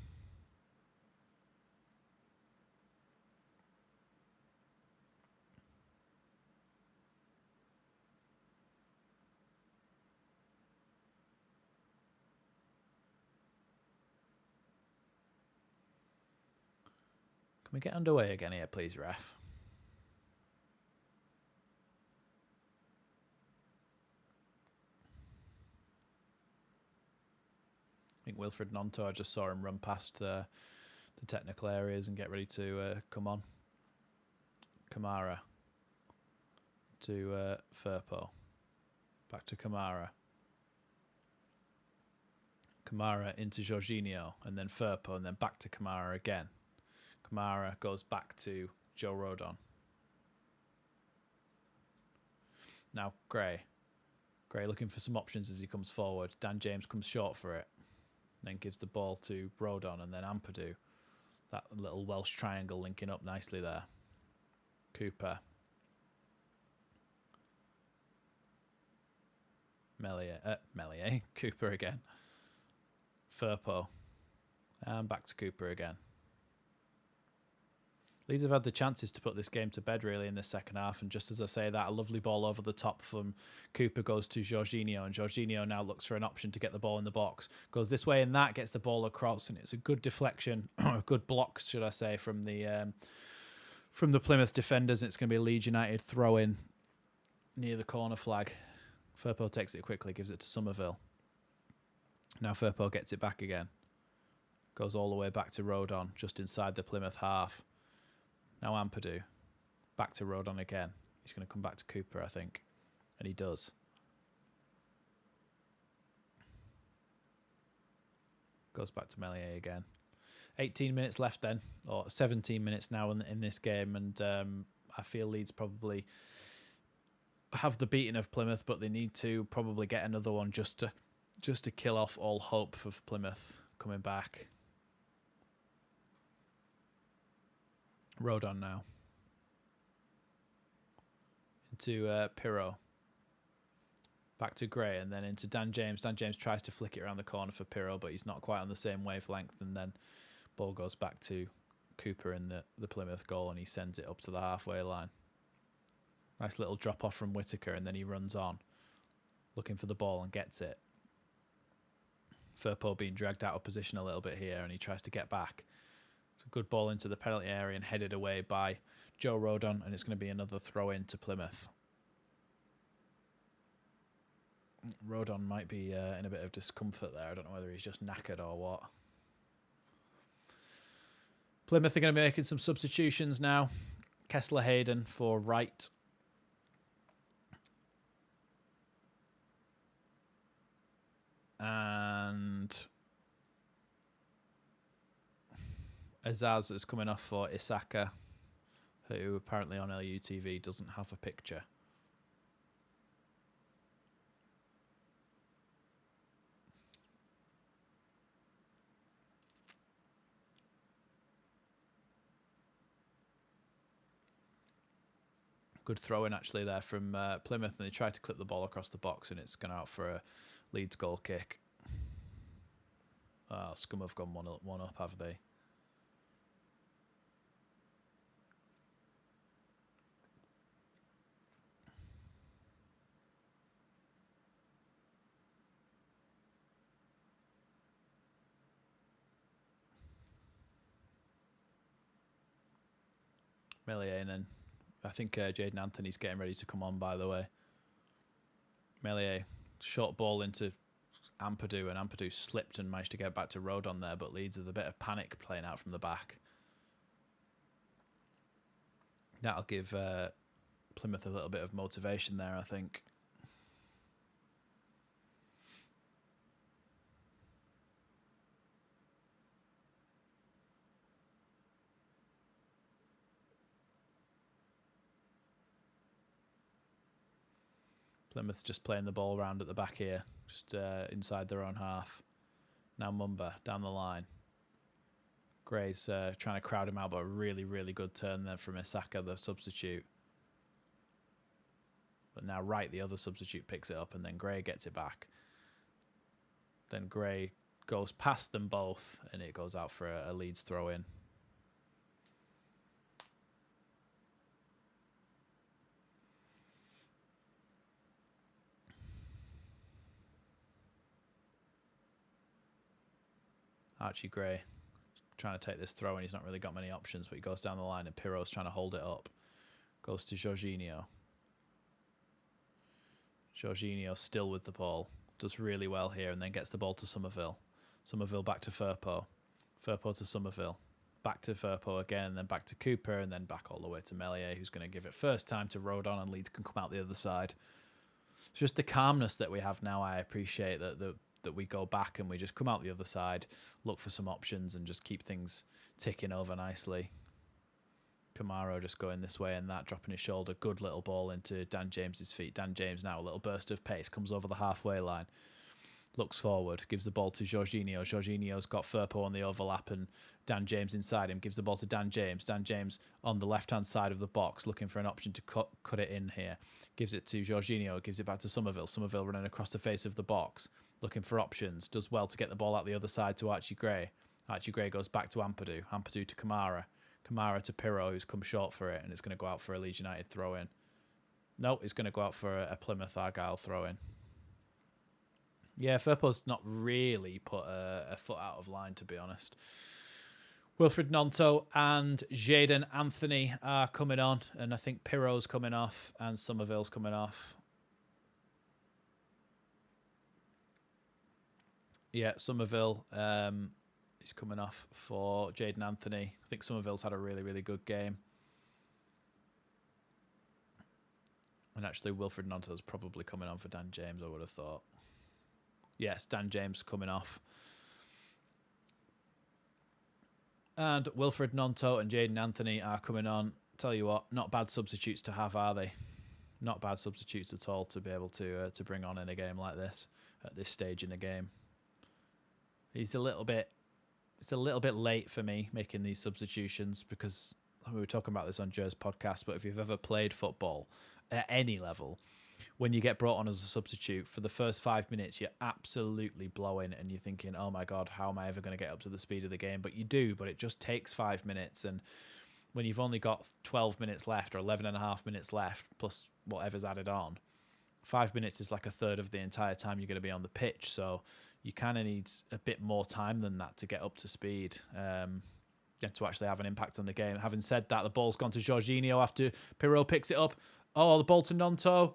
Can we get underway again here, please, ref? I think Wilfred Gnonto, I just saw him run past the technical areas and get ready to come on. Kamara to Firpo. Back to Kamara. Kamara into Jorginho, and then Firpo, and then back to Kamara again. Kamara goes back to Joe Rodon. Now Gray. Gray looking for some options as he comes forward. Dan James comes short for it. Then gives the ball to Rodon, and then Ampadu. That little Welsh triangle linking up nicely there. Cooper. Melier. Cooper again. Firpo. And back to Cooper again. Leeds have had the chances to put this game to bed really in the second half, and just as I say that, a lovely ball over the top from Cooper goes to Jorginho, and Jorginho now looks for an option to get the ball in the box, goes this way and that, gets the ball across, and it's a good deflection, a good block, should I say, from the Plymouth defenders. It's going to be a Leeds United throw in near the corner flag. Firpo takes it quickly, gives it to Somerville. Now Firpo gets it back again. Goes all the way back to Rodon, just inside the Plymouth half. Now Ampadu. Back to Rodon again. He's going to come back to Cooper, I think. And he does. Goes back to Meslier again. 18 minutes left then, or 17 minutes now in this game, and I feel Leeds probably have the beating of Plymouth, but they need to probably get another one just to kill off all hope of Plymouth coming back. Rodon now. Into Pirro. Back to Gray, and then into Dan James. Dan James tries to flick it around the corner for Pirro, but he's not quite on the same wavelength, and then ball goes back to Cooper in the Plymouth goal, and he sends it up to the halfway line. Nice little drop off from Whittaker, and then he runs on, looking for the ball and gets it. Firpo being dragged out of position a little bit here, and he tries to get back. It's a good ball into the penalty area and headed away by Joe Rodon, and it's going to be another throw in to Plymouth. Rodon might be in a bit of discomfort there. I don't know whether he's just knackered or what. Plymouth are going to be making some substitutions now. Kessler Hayden for Wright. And Azaz is coming off for Isaka, who apparently on LUTV doesn't have a picture. Good throw in actually there from Plymouth, and they tried to clip the ball across the box, and it's gone out for a Leeds goal kick. Oh, Scum have gone one up, have they? Meslier, and then I think Jaden Anthony's getting ready to come on, by the way. Meslier, short ball into Ampadu, and Ampadu slipped and managed to get back to Rodon there, but Leeds with a bit of panic playing out from the back. That'll give Plymouth a little bit of motivation there, I think. Plymouth just playing the ball around at the back here, just inside their own half. Now Mumba down the line. Gray's trying to crowd him out, but a really, really good turn there from Isaka, the substitute. But now Wright, the other substitute, picks it up, and then Gray gets it back. Then Gray goes past them both, and it goes out for a Leeds throw-in. Archie Gray trying to take this throw, and he's not really got many options, but he goes down the line, and Pirro's trying to hold it up. Goes to Jorginho. Jorginho still with the ball. Does really well here, and then gets the ball to Somerville. Somerville back to Firpo. Firpo to Somerville. Back to Firpo again, and then back to Cooper, and then back all the way to Meslier, who's going to give it first time to Rodon, and Leeds can come out the other side. It's just the calmness that we have now. I appreciate that we go back and we just come out the other side, look for some options, and just keep things ticking over nicely. Kamara just going this way and that, dropping his shoulder. Good little ball into Dan James's feet. Dan James now, a little burst of pace, comes over the halfway line, looks forward, gives the ball to Jorginho. Jorginho's got Firpo on the overlap, and Dan James inside him, gives the ball to Dan James. Dan James on the left-hand side of the box, looking for an option to cut it in here. Gives it to Jorginho, gives it back to Somerville. Somerville running across the face of the box, looking for options. Does well to get the ball out the other side to Archie Gray. Archie Gray goes back to Ampadu. Ampadu to Kamara. Kamara to Pirro, who's come short for it, and it's going to go out for a Leeds United throw-in. No, it's going to go out for a Plymouth Argyle throw-in. Yeah, Firpo's not really put a foot out of line, to be honest. Wilfred Gnonto and Jadon Anthony are coming on, and I think Pirro's coming off and Somerville's coming off. Yeah, Somerville is coming off for Jadon Anthony. I think Somerville's had a really, really good game. And actually, Wilfred Gnonto's probably coming on for Dan James, I would have thought. Yes, Dan James coming off. And Wilfred Gnonto and Jadon Anthony are coming on. Tell you what, not bad substitutes to have, are they? Not bad substitutes at all to be able to bring on in a game like this at this stage in the game. It's a little bit late for me making these substitutions because we were talking about this on Joe's podcast. But if you've ever played football at any level, when you get brought on as a substitute, for the first 5 minutes, you're absolutely blowing and you're thinking, oh my God, how am I ever going to get up to the speed of the game? But you do, but it just takes 5 minutes. And when you've only got 12 minutes left or 11 and a half minutes left, plus whatever's added on, 5 minutes is like a third of the entire time you're going to be on the pitch. So you kind of need a bit more time than that to get up to speed and to actually have an impact on the game. Having said that, the ball's gone to Jorginho after Pirro picks it up. Oh, the ball to Gnonto.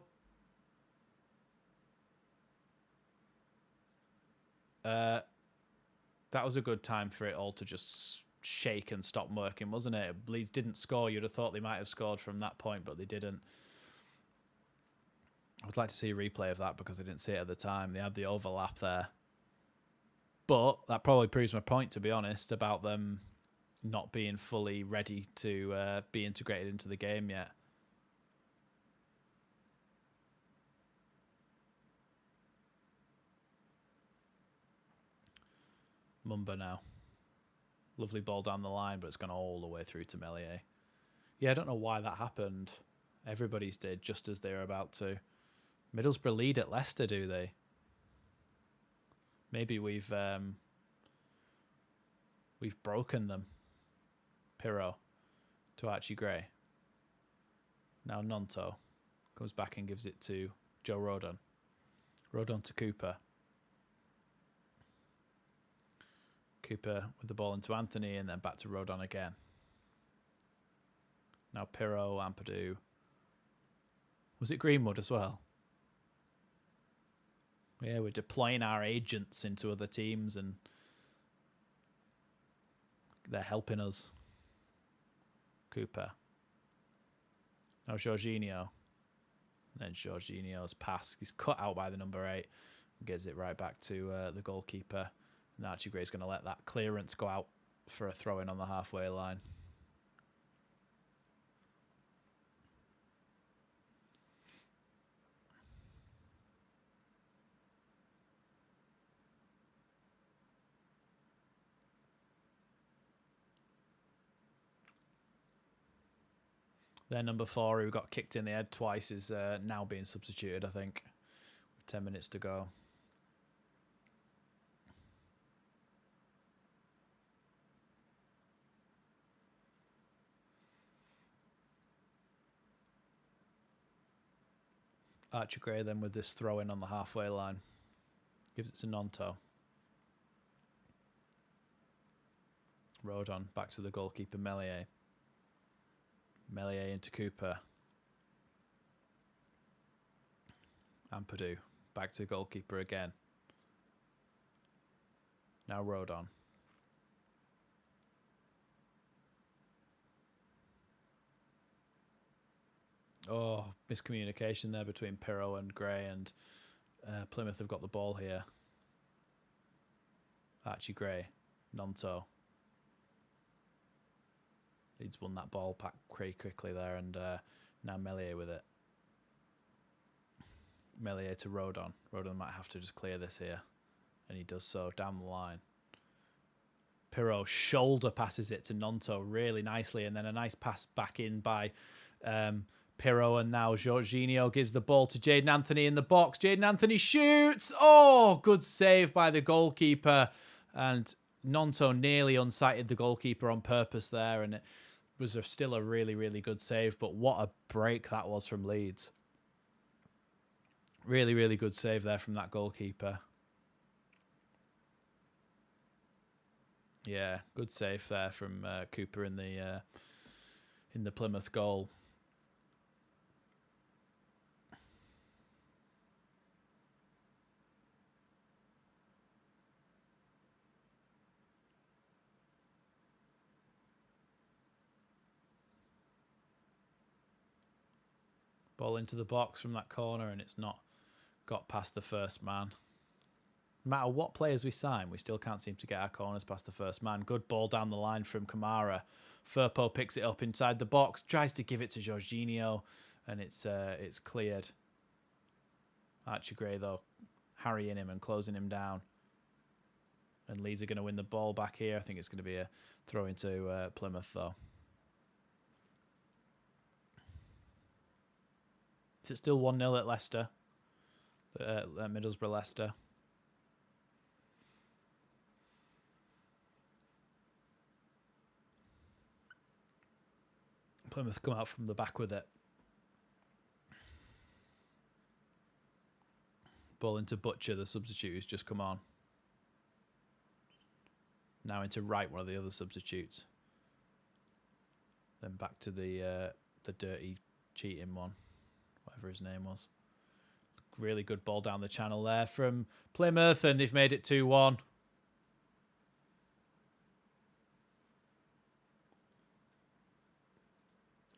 That was a good time for it all to just shake and stop working, wasn't it? Leeds didn't score. You'd have thought they might have scored from that point, but they didn't. I would like to see a replay of that because I didn't see it at the time. They had the overlap there. But that probably proves my point, to be honest, about them not being fully ready to be integrated into the game yet. Mumba now. Lovely ball down the line, but it's gone all the way through to Meslier. Yeah, I don't know why that happened. Everybody's did, just as they were about to. Middlesbrough lead at Leicester, do they? Maybe we've broken them. Pirro to Archie Gray. Now Gnonto comes back and gives it to Joe Rodon. Rodon to Cooper. Cooper with the ball into Anthony and then back to Rodon again. Now Pirro, Ampadu. Was it Greenwood as well? Yeah, we're deploying our agents into other teams and they're helping us. Cooper. Now Jorginho. Then Jorginho's pass. He's cut out by the number 8. Gets it right back to the goalkeeper. And Archie Gray's going to let that clearance go out for a throw-in on the halfway line. Their number 4, who got kicked in the head twice, is now being substituted, I think, with 10 minutes to go. Archie Gray then with this throw-in on the halfway line. Gives it to Gnonto. Rodon back to the goalkeeper, Meslier. Meslier into Cooper. Ampadu back to the goalkeeper again. Now Rodon. Oh, miscommunication there between Pirro and Gray, and Plymouth have got the ball here. Archie Gray, Gnonto. Leeds won that ball back pretty quickly there, and now Meslier with it. Meslier to Rodon. Rodon might have to just clear this here, and he does so down the line. Pirro shoulder passes it to Gnonto really nicely, and then a nice pass back in by Pirro, and now Jorginho gives the ball to Jadon Anthony in the box. Jadon Anthony shoots. Oh, good save by the goalkeeper, and Gnonto nearly unsighted the goalkeeper on purpose there, and was still a really, really good save, but what a break that was from Leeds. Really, really good save there from that goalkeeper. Yeah, good save there from Cooper in the Plymouth goal. Ball into the box from that corner, and it's not got past the first man. No matter what players we sign, we still can't seem to get our corners past the first man. Good ball down the line from Kamara. Firpo picks it up inside the box, tries to give it to Jorginho, and it's cleared. Archie though, harrying him and closing him down. And Leeds are going to win the ball back here. I think it's going to be a throw into Plymouth though. Is it still 1-0 at Leicester? At Middlesbrough, Leicester. Plymouth come out from the back with it. Ball into Butcher, the substitute who's just come on. Now into Wright, one of the other substitutes. Then back to the dirty cheating one, whatever his name was. Really good ball down the channel there from Plymouth, and they've made it 2-1.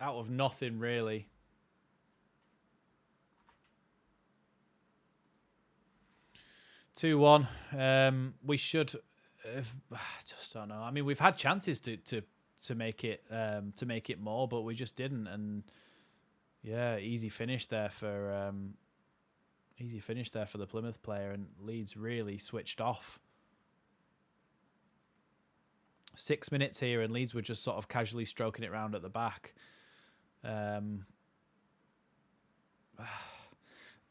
Out of nothing, really. Two-one. We should have, I just don't know. I mean, we've had chances to make it more, but we just didn't. And yeah, easy finish there for the Plymouth player, and Leeds really switched off. 6 minutes here, and Leeds were just sort of casually stroking it round at the back.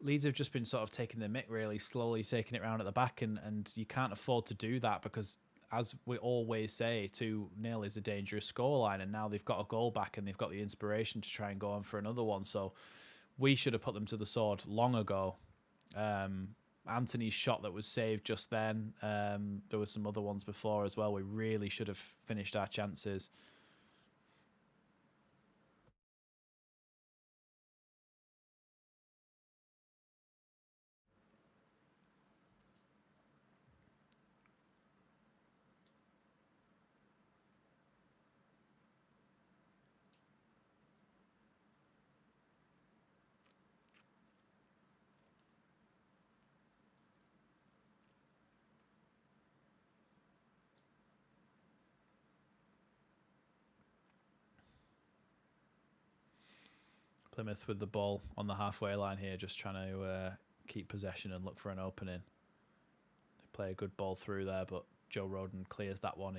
Leeds have just been sort of taking the mick, really slowly taking it round at the back, and you can't afford to do that because, as we always say, 2-0 is a dangerous scoreline, and now they've got a goal back and they've got the inspiration to try and go on for another one. So we should have put them to the sword long ago. Anthony's shot that was saved just then. There were some other ones before as well. We really should have finished our chances. Plymouth with the ball on the halfway line here, just trying to keep possession and look for an opening. They play a good ball through there, but Joe Rodon clears that one.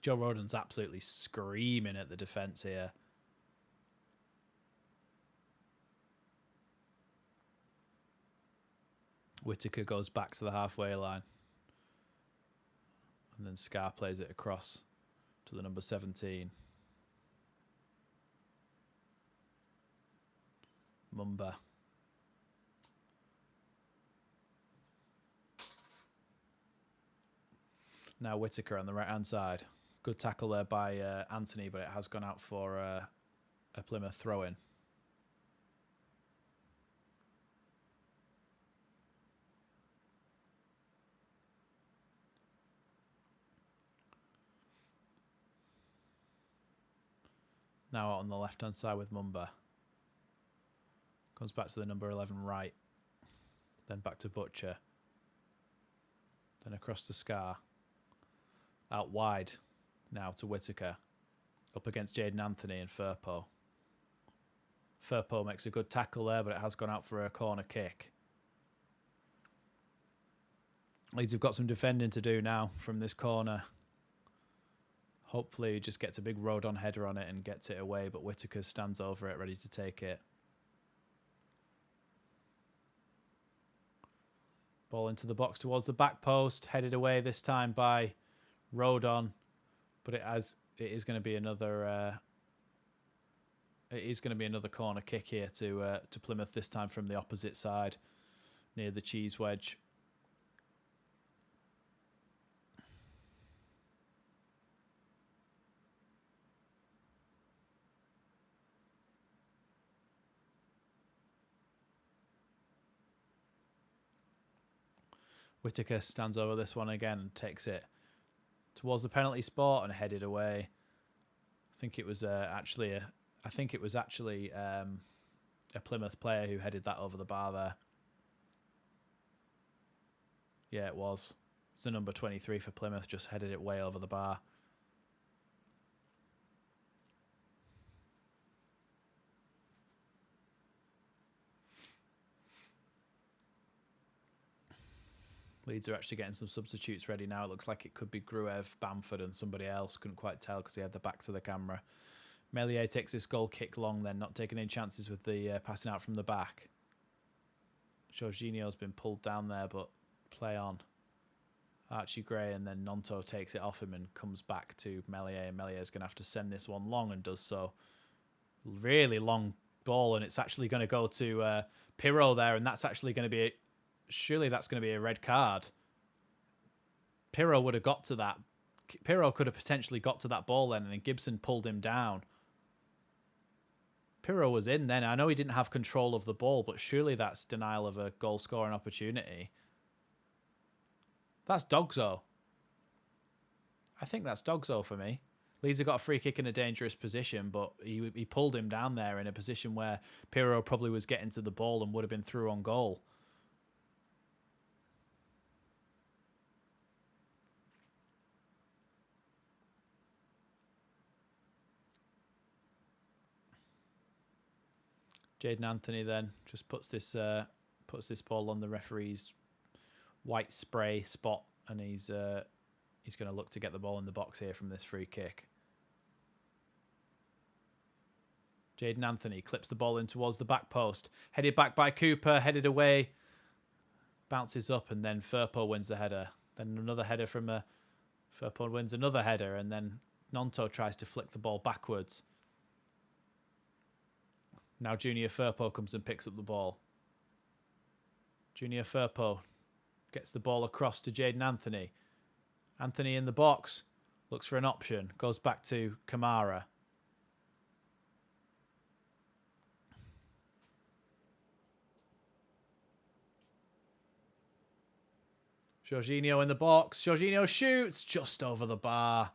Joe Rodon's absolutely screaming at the defence here. Whittaker goes back to the halfway line. And then Scar plays it across to the number 17. Mumba. Now Whittaker on the right-hand side. Good tackle there by Anthony, but it has gone out for a Plymouth throw-in. Now out on the left-hand side with Mumba. Comes back to the number 11 right. Then back to Butcher. Then across to Scar. Out wide now to Whittaker. Up against Jaden Anthony and Firpo. Firpo makes a good tackle there, but it has gone out for a corner kick. Leeds have got some defending to do now from this corner. Hopefully he just gets a big Rodon header on it and gets it away, but Whittaker stands over it, ready to take it. Ball into the box towards the back post, headed away this time by Rodon, but it is going to be another it is going to be another corner kick here to Plymouth, this time from the opposite side, near the cheese wedge. Whittaker stands over this one again and takes it towards the penalty spot and headed away. I think it was actually a Plymouth player who headed that over the bar there. Yeah, it was. It's the number 23 for Plymouth, just headed it way over the bar. Leeds are actually getting some substitutes ready now. It looks like it could be Gruev, Bamford and somebody else. Couldn't quite tell because he had the back to the camera. Meslier takes this goal kick long then, not taking any chances with the passing out from the back. Jorginho's been pulled down there, but play on. Archie Gray, and then Nonto takes it off him and comes back to Meslier. And Meslier is going to have to send this one long and does so. Really long ball, and it's actually going to go to Pirro there, and that's actually going to be... Surely that's going to be a red card. Pirro would have got to that. Pirro could have potentially got to that ball then, and then Gibson pulled him down. Pirro was in then. I know he didn't have control of the ball, but surely that's denial of a goal-scoring opportunity. That's Dogzo. I think that's Dogzo for me. Leeds have got a free kick in a dangerous position, but he pulled him down there in a position where Pirro probably was getting to the ball and would have been through on goal. Jaden Anthony then just puts this ball on the referee's white spray spot, and he's going to look to get the ball in the box here from this free kick. Jaden Anthony clips the ball in towards the back post, headed back by Cooper, headed away, bounces up, and then Firpo wins the header. Then another header from Firpo wins another header, and then Nonto tries to flick the ball backwards. Now Junior Firpo comes and picks up the ball. Junior Firpo gets the ball across to Jaden Anthony. Anthony in the box, looks for an option, goes back to Kamara. Jorginho in the box. Jorginho shoots just over the bar.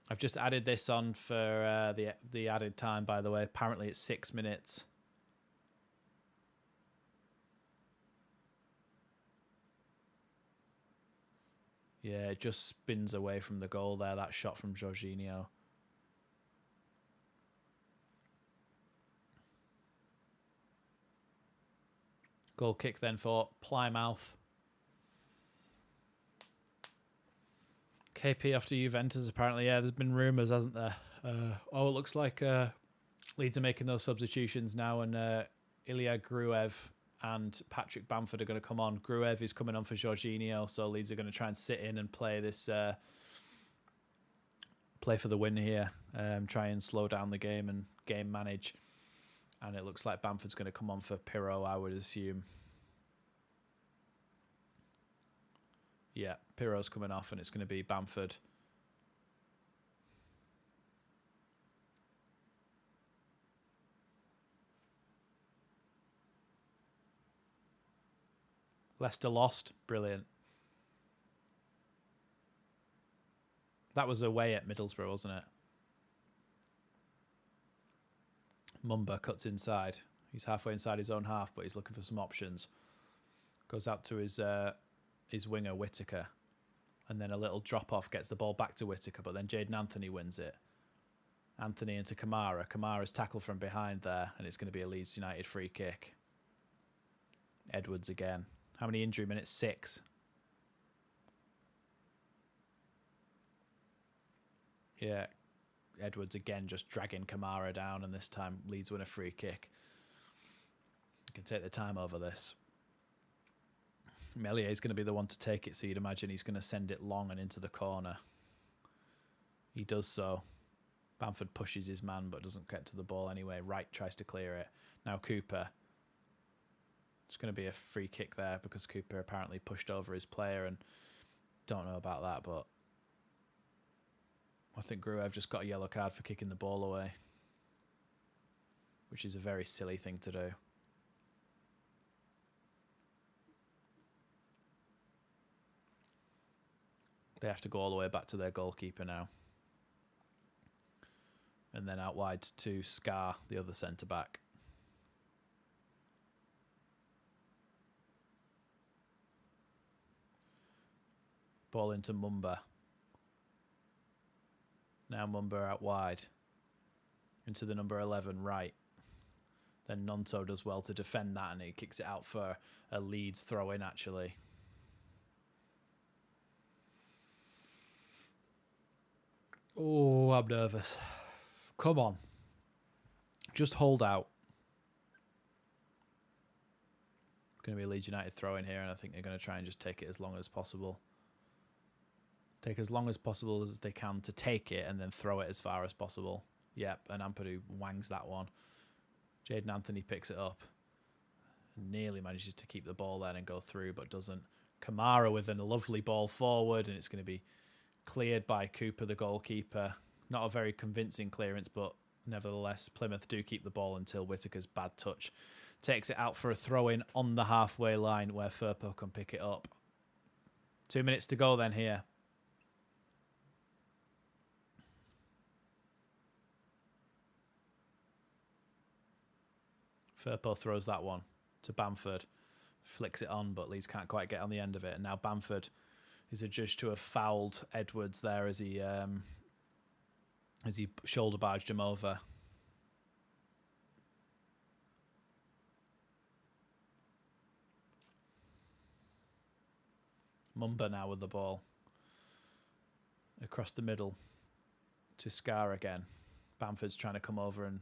I've just added this on for the added time, by the way. Apparently it's 6 minutes. Yeah, it just spins away from the goal there, that shot from Jorginho. Goal kick then for Plymouth. KP after Juventus, apparently. Yeah, there's been rumours, hasn't there? It looks like Leeds are making those substitutions now, and Ilya Gruev and Patrick Bamford are going to come on. Gruev is coming on for Jorginho, so Leeds are going to try and sit in and play this, play for the win here, try and slow down the game and game manage. And it looks like Bamford's going to come on for Pirro, I would assume. Yeah, Pirro's coming off, and it's going to be Bamford. Leicester lost. Brilliant. That was away at Middlesbrough, wasn't it? Mumba cuts inside. He's halfway inside his own half, but he's looking for some options. Goes out to his winger, Whittaker. And then a little drop-off gets the ball back to Whittaker, but then Jaden Anthony wins it. Anthony into Kamara. Kamara's tackled from behind there, and it's going to be a Leeds United free kick. Edwards again. How many injury minutes? 6. Yeah. Edwards again just dragging Kamara down, and this time Leeds win a free kick. You can take the time over this. Meslier is going to be the one to take it, so you'd imagine he's going to send it long and into the corner. He does so. Bamford pushes his man but doesn't get to the ball anyway. Wright tries to clear it. Now Cooper. It's going to be a free kick there because Cooper apparently pushed over his player, and don't know about that, but I think Gruev just got a yellow card for kicking the ball away, which is a very silly thing to do. They have to go all the way back to their goalkeeper now. And then out wide to Scar, the other centre-back. Ball into Mumba. Now Mumba out wide. Into the number 11, Wright. Then Nonto does well to defend that, and he kicks it out for a Leeds throw-in, actually. Oh, I'm nervous. Come on. Just hold out. It's going to be a Leeds United throw-in here, and I think they're going to try and just take it as long as possible. Take as long as possible as they can to take it and then throw it as far as possible. Yep, and Ampadu wangs that one. Jaden Anthony picks it up. Nearly manages to keep the ball there and go through, but doesn't. Kamara with a lovely ball forward, and it's going to be cleared by Cooper, the goalkeeper. Not a very convincing clearance, but nevertheless, Plymouth do keep the ball until Whittaker's bad touch takes it out for a throw-in on the halfway line where Firpo can pick it up. 2 minutes to go then here. Firpo throws that one to Bamford. Flicks it on, but Leeds can't quite get on the end of it. And now Bamford is adjudged to have fouled Edwards there as he shoulder barged him over. Mumba now with the ball. Across the middle to Scar again. Bamford's trying to come over and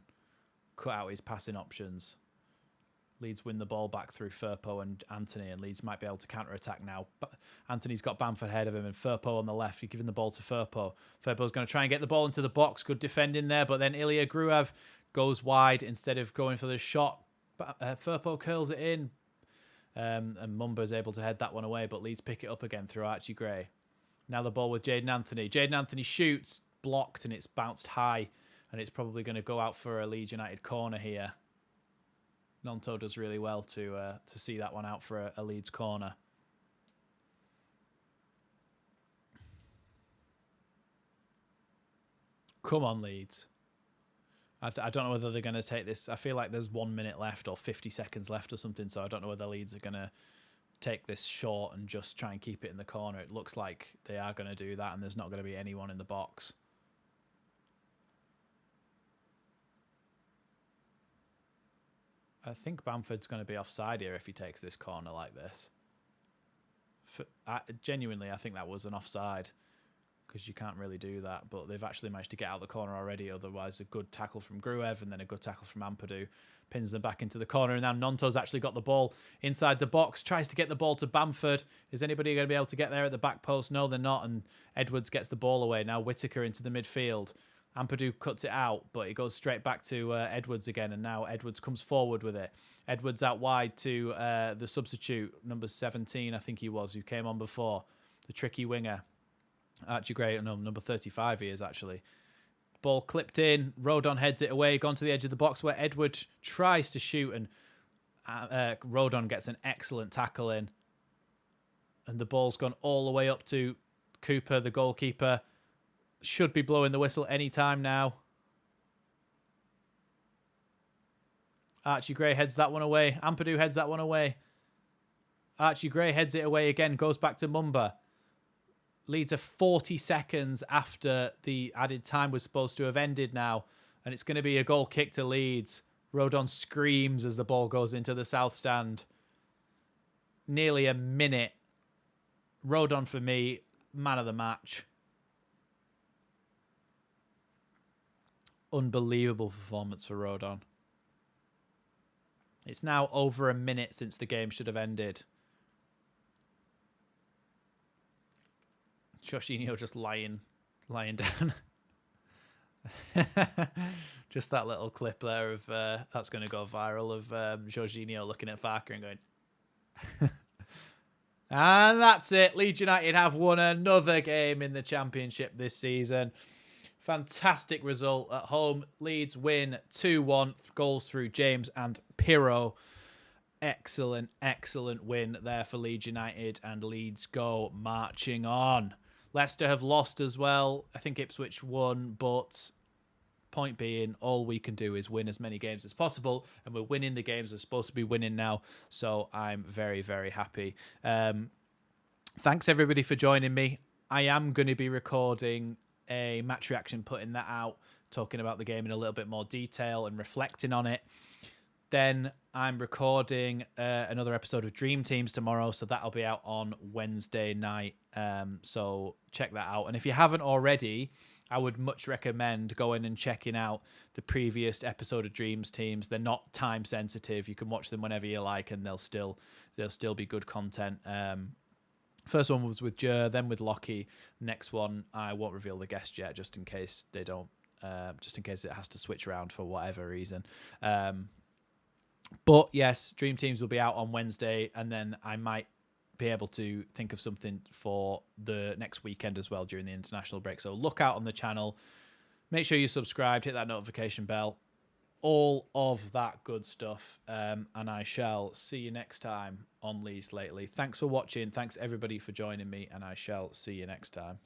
cut out his passing options. Leeds win the ball back through Firpo and Anthony, and Leeds might be able to counter-attack now. But Anthony's got Bamford ahead of him, and Firpo on the left. He's giving the ball to Firpo. Firpo's going to try and get the ball into the box. Good defending there, but then Ilya Gruev goes wide instead of going for the shot. Firpo curls it in, and Mumba's able to head that one away, but Leeds pick it up again through Archie Gray. Now the ball with Jaden Anthony. Jaden Anthony shoots, blocked, and it's bounced high, and it's probably going to go out for a Leeds United corner here. Nonto does really well to see that one out for a Leeds corner. Come on, Leeds. I don't know whether they're going to take this. I feel like there's 1 minute left or 50 seconds left or something, so I don't know whether Leeds are going to take this short and just try and keep it in the corner. It looks like they are going to do that, and there's not going to be anyone in the box. I think Bamford's going to be offside here if he takes this corner like this. Genuinely, I think that was an offside because you can't really do that. But they've actually managed to get out of the corner already. Otherwise, a good tackle from Gruev and then a good tackle from Ampadu pins them back into the corner. And now Nonto's actually got the ball inside the box, tries to get the ball to Bamford. Is anybody going to be able to get there at the back post? No, they're not. And Edwards gets the ball away. Now Whittaker into the midfield. Ampadu cuts it out, but it goes straight back to Edwards again, and now Edwards comes forward with it. Edwards out wide to the substitute, number 17, I think he was, who came on before, the tricky winger. Archie Gray, no, number 35 he is actually. Ball clipped in, Rodon heads it away, gone to the edge of the box where Edwards tries to shoot, and Rodon gets an excellent tackle in. And the ball's gone all the way up to Cooper, the goalkeeper. Should be blowing the whistle any time now. Archie Gray heads that one away. Ampadu heads that one away. Archie Gray heads it away again. Goes back to Mumba. Leeds are 40 seconds after the added time was supposed to have ended now. And it's going to be a goal kick to Leeds. Rodon screams as the ball goes into the south stand. Nearly a minute. Rodon, for me, man of the match. Unbelievable performance for Rodon. It's now over a minute since the game should have ended. Jorginho just lying down. Just that little clip there of that's going to go viral of Jorginho looking at Farker and going. And that's it. Leeds United have won another game in the Championship this season. Fantastic result at home. Leeds win 2-1. Goals through James and Pirro. Excellent, excellent win there for Leeds United, and Leeds go marching on. Leicester have lost as well. I think Ipswich won, but point being, all we can do is win as many games as possible, and we're winning the games we're supposed to be winning now, so I'm very, very happy. Thanks, everybody, for joining me. I am going to be recording a match reaction, putting that out, talking about the game in a little bit more detail and reflecting on it. Then I'm recording another episode of Dream Teams tomorrow, so that'll be out on Wednesday night. So check that out. And if you haven't already, I would much recommend going and checking out the previous episode of Dreams Teams. They're not time sensitive. You can watch them whenever you like, and they'll still be good content. First one was with Jer, then with Lockie. Next one, I won't reveal the guest yet, just in case they don't. Just in case it has to switch around for whatever reason. But yes, Dream Teams will be out on Wednesday, and then I might be able to think of something for the next weekend as well during the international break. So look out on the channel. Make sure you subscribe, hit that notification bell, all of that good stuff. And I shall see you next time on Leeds Lately. Thanks for watching. Thanks everybody for joining me, and I shall see you next time.